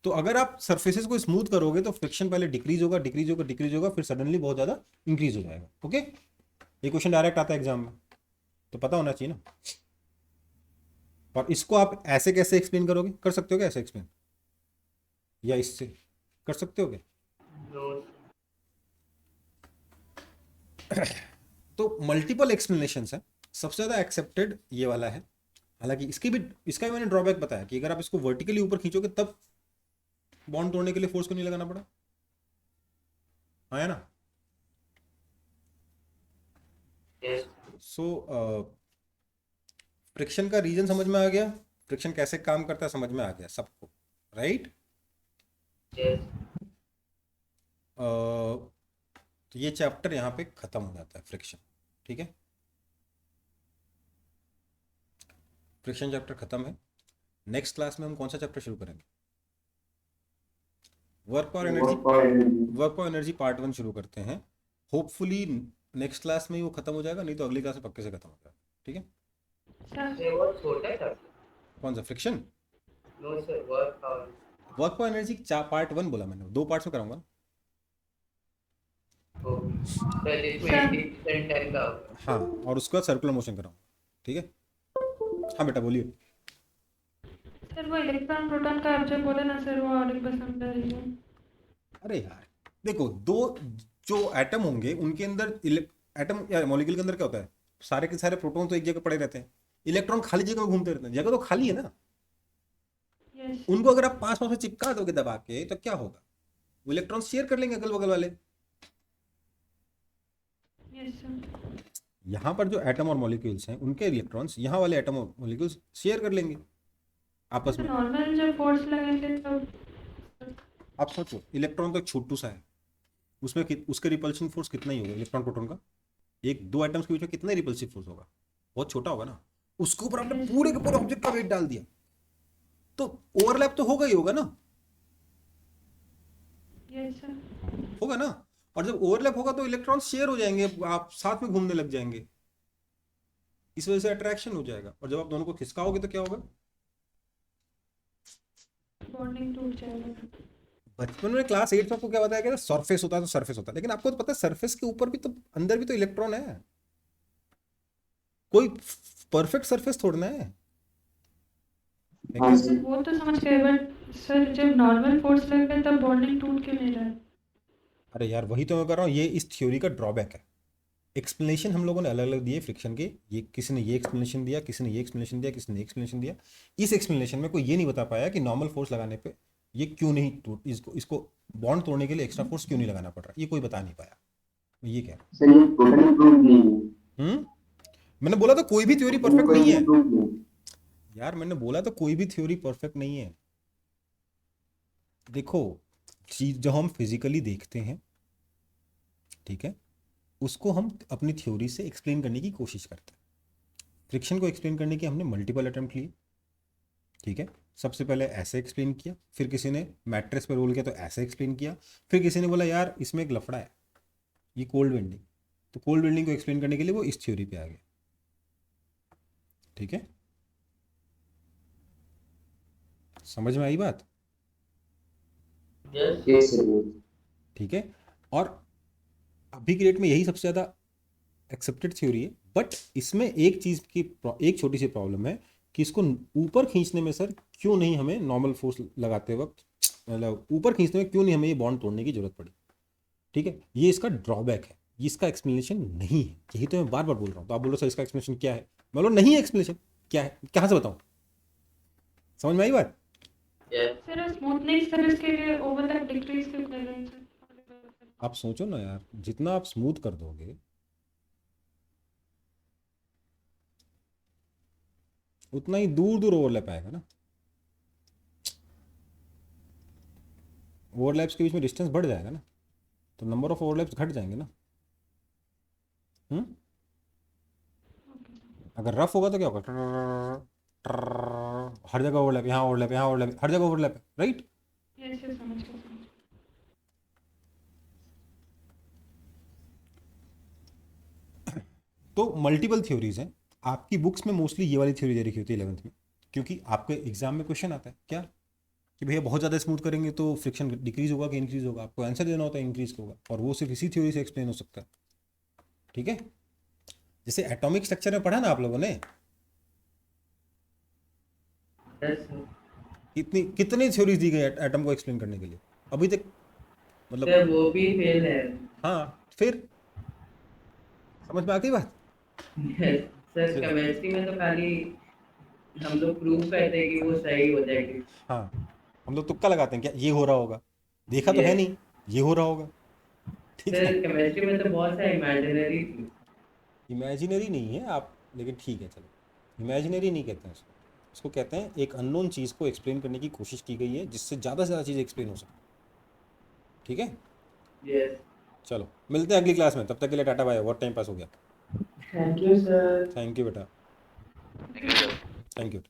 तो अगर आप सरफेसेस को स्मूथ करोगे तो फ्रिक्शन पहले डिक्रीज होगा, डिक्रीज होगा, डिक्रीज होगा, फिर सडनली बहुत ज्यादा इंक्रीज हो जाएगा। ओके, ये क्वेश्चन डायरेक्ट आता है एग्जाम में, तो पता होना चाहिए ना। और इसको आप ऐसे कैसे एक्सप्लेन करोगे, कर सकते हो क्या ऐसे एक्सप्लेन, या इससे कर सकते हो क्या? नो तो मल्टीपल एक्सप्लेनेशंस है, सबसे ज्यादा एक्सेप्टेड ये वाला है। हालांकि इसका भी मैंने ड्रॉबैक बताया कि अगर आप इसको वर्टिकली ऊपर खींचोगे तब बॉन्ड तोड़ने के लिए फोर्स को नहीं लगाना पड़ा, आया ना? यस सो फ्रिक्शन का रीजन समझ में आ गया, फ्रिक्शन कैसे काम करता है समझ में आ गया सबको, राइट? यस तो ये चैप्टर यहाँ पे खत्म हो जाता है, फ्रिक्शन। ठीक है, फ्रिक्शन चैप्टर खत्म है। नेक्स्ट क्लास में हम कौन सा चैप्टर शुरू करेंगे? वर्क और एनर्जी, वर्क और एनर्जी। वर्क और एनर्जी पार्ट 1 शुरू करते हैं। होपफुली नेक्स्ट क्लास में ही वो खत्म हो जाएगा, नहीं तो अगली क्लास में पक्के से खत्म हो जाएगा। ठीक है, सर ये बहुत छोटा है सर। कौन सा फ्रिक्शन? नो सर, वर्क और वर्क और एनर्जी पार्ट 1 बोला मैंने, 2 पार्ट्स में कराऊंगा। ओ सर, जिसमें सर 80% टाइम का होगा। हाँ, और उसके बाद सर्कुलर मोशन कराऊंगा। ठीक है, हाँ बेटा बोलिए। सर वो इलेक्ट्रॉन प्रोटॉन का आप जो बोले ना सर, वो और एक बार समझा दीजिए। अरे यार देखो, दो जो एटम होंगे उनके अंदर एटम या मॉलिक्यूल के अंदर क्या होता है, सारे के सारे प्रोटॉन तो एक जगह पड़े रहते हैं, इलेक्ट्रॉन खाली जगह में घूमते रहते हैं, जगह तो खाली है ना। यस उनको अगर आप पास पास में चिपका दोगे दबा के तो क्या होगा, वो इलेक्ट्रॉन शेयर कर लेंगे अगल बगल वाले। Yes sir. यहाँ पर जो एटम और मॉलिक्यूल्स हैं उनके इलेक्ट्रॉन्स यहाँ वाले एटम और मॉलिक्यूल्स शेयर कर लेंगे आपस में। नॉर्मल जब फोर्स लगेंगे तो आप सोचो, इलेक्ट्रॉन तो छोटू सा है, उसमें उसके रिपल्शन फोर्स कितना ही होगा इलेक्ट्रॉन प्रोटॉन का, एक दो एटम्स के बीच में कितना रिपल्सिव फोर्स होगा, बहुत छोटा होगा ना। उसके ऊपर आपने पूरे के पूरे ऑब्जेक्ट का वेट डाल दिया तो ओवरलैप तो होगा ही होगा ना, यस सर। होगा ना। और जब ओवरलैप होगा तो इलेक्ट्रॉन शेयर हो जाएंगे, आप साथ में घूमने लग जाएंगे, इस वजह से अट्रैक्शन हो जाएगा। और जब आप दोनों को खिसकाओगे तो क्या होगा, बॉन्डिंग टूट जाएगा। बचपन में क्लास 8 में आपको क्या बताया गया, सरफेस होता है तो सरफेस होता है, लेकिन आपको तो पता है सरफेस के ऊपर भी तो, अंदर भी तो इलेक्ट्रॉन है, कोई परफेक्ट सरफेस थोड़ना है। हाँ सर जी। वो तो समझ गए, बट सर जब नॉर्मल फोर्स लगेगा तब बॉन्डिंग टूट क्यों नहीं रहा है? अरे यार वही तो मैं कर रहा हूँ, ये इस थ्योरी का ड्रॉबैक है। एक्सप्लेनेशन हम लोगों ने अलग अलग दिए फ्रिक्शन के, ये किसी ने ये एक्सप्लेनेशन दिया, किसी ने ये एक्सप्लेनेशन दिया, किसी ने एक्सप्लेनेशन दिया। इस एक्सप्लेनेशन में कोई ये नहीं बता पाया कि नॉर्मल फोर्स लगाने पे ये क्यों नहीं टूट, इसको बॉन्ड तोड़ने के लिए एक्स्ट्रा फोर्स क्यों नहीं लगाना पड़ रहा, ये कोई बता नहीं पाया। मैं ये कह रहा सर ये टोटली प्रूफ नहीं है। हूँ। मैंने बोला तो कोई भी थ्योरी परफेक्ट कोई नहीं है प्रूफ नहीं। यार, मैंने बोला तो कोई भी थ्योरी परफेक्ट नहीं है। देखो, चीज जो हम फिजिकली देखते हैं, ठीक है, उसको हम अपनी थ्योरी से एक्सप्लेन करने की कोशिश करते हैं। फ्रिक्शन को एक्सप्लेन करने के हमने मल्टीपल अटेम्प्ट लिए, ठीक है। सबसे पहले ऐसे एक्सप्लेन किया, फिर किसी ने मैट्रेस पर रोल किया तो ऐसे एक्सप्लेन किया, फिर किसी ने बोला यार इसमें एक लफड़ा है, ये कोल्ड वेंडिंग, तो कोल्ड वेंडिंग को एक्सप्लेन करने के लिए वो इस थ्योरी पे आ गया। ठीक है, समझ में आई बात? Yes yes sir. ठीक है, और अभी की डेट में यही सबसे ज़्यादा एक्सेप्टेड थ्योरी है। बट इसमें एक चीज़ की एक छोटी सी प्रॉब्लम है कि इसको ऊपर खींचने में सर क्यों नहीं हमें नॉर्मल फोर्स लगाते वक्त, मतलब ऊपर खींचने में क्यों नहीं हमें ये बॉन्ड तोड़ने की जरूरत पड़ी। ठीक है, ये इसका ड्रॉबैक है, ये इसका एक्सप्लेनेशन नहीं है, यही तो मैं बार बार बोल रहा हूँ। तो आप बोलो सर इसका एक्सप्लेनेशन क्या है, मैं बोलो नहीं है एक्सप्लेनेशन, क्या है, कहाँ से बताऊँ? समझ में आई बात? यस सर स्मूथनिंग सर्विस के लिए ओवरलैप डिक्रीज क्यों कर रहे हैं सर? आप सोचो ना यार, जितना आप स्मूथ कर दोगे उतना ही दूर दूर ओवरलैप आएगा ना, ओवरलैप्स के बीच में डिस्टेंस बढ़ जाएगा ना, तो नंबर ऑफ ओवरलैप्स घट जाएंगे ना। हम्म, अगर रफ होगा तो क्या होगा, हर जगह ओवरलैप, यहाँ ओवरलैप, यहाँ ओवरलैप, हर जगह ओवरलैप है, राइट? यस सर समझ गए। तो मल्टीपल थ्योरीज हैं, आपकी बुक्स में मोस्टली ये वाली थ्योरी दे रखी होती है 11th में, क्योंकि आपके एग्जाम में क्वेश्चन आता है क्या कि भैया बहुत ज़्यादा स्मूथ करेंगे तो फ्रिक्शन डिक्रीज होगा कि इंक्रीज होगा, आपको आंसर देना होता है इंक्रीज होगा, और वो सिर्फ इसी थ्योरी से एक्सप्लेन हो सकता है। ठीक है, जैसे एटॉमिक स्ट्रक्चर में पढ़ा ना आप लोगों ने, यस कितनी कितनी थ्योरीज दी गई एटम को एक्सप्लेन करने के लिए अभी तक, मतलब। सर, वो भी फेल है। हाँ, फिर समझ में आ गई बात? यस सर, केमिस्ट्री में तो खाली हम लोग प्रूव करते हैं कि वो सही हो जाएगी। हाँ, हम लोग तुक्का लगाते हैं क्या ये हो रहा होगा, देखा तो है यस नहीं, ये हो रहा होगा। ठीक है, सर, केमिस्ट्री में तो बहुत सारी इमेजिनरी थी। इमेजिनरी नहीं है आप, लेकिन ठीक है चलो, इमेजिनरी नहीं कहते हैं उसको कहते हैं एक अननोन चीज़ को एक्सप्लेन करने की कोशिश की गई है जिससे ज़्यादा से ज़्यादा चीज़ एक्सप्लेन हो सके। ठीक है, यस। चलो मिलते हैं अगली क्लास में, तब तक के लिए टाटा बाय, बहुत टाइम पास हो गया। Thank you sir. Thank you बेटा, थैंक यू। Thank you.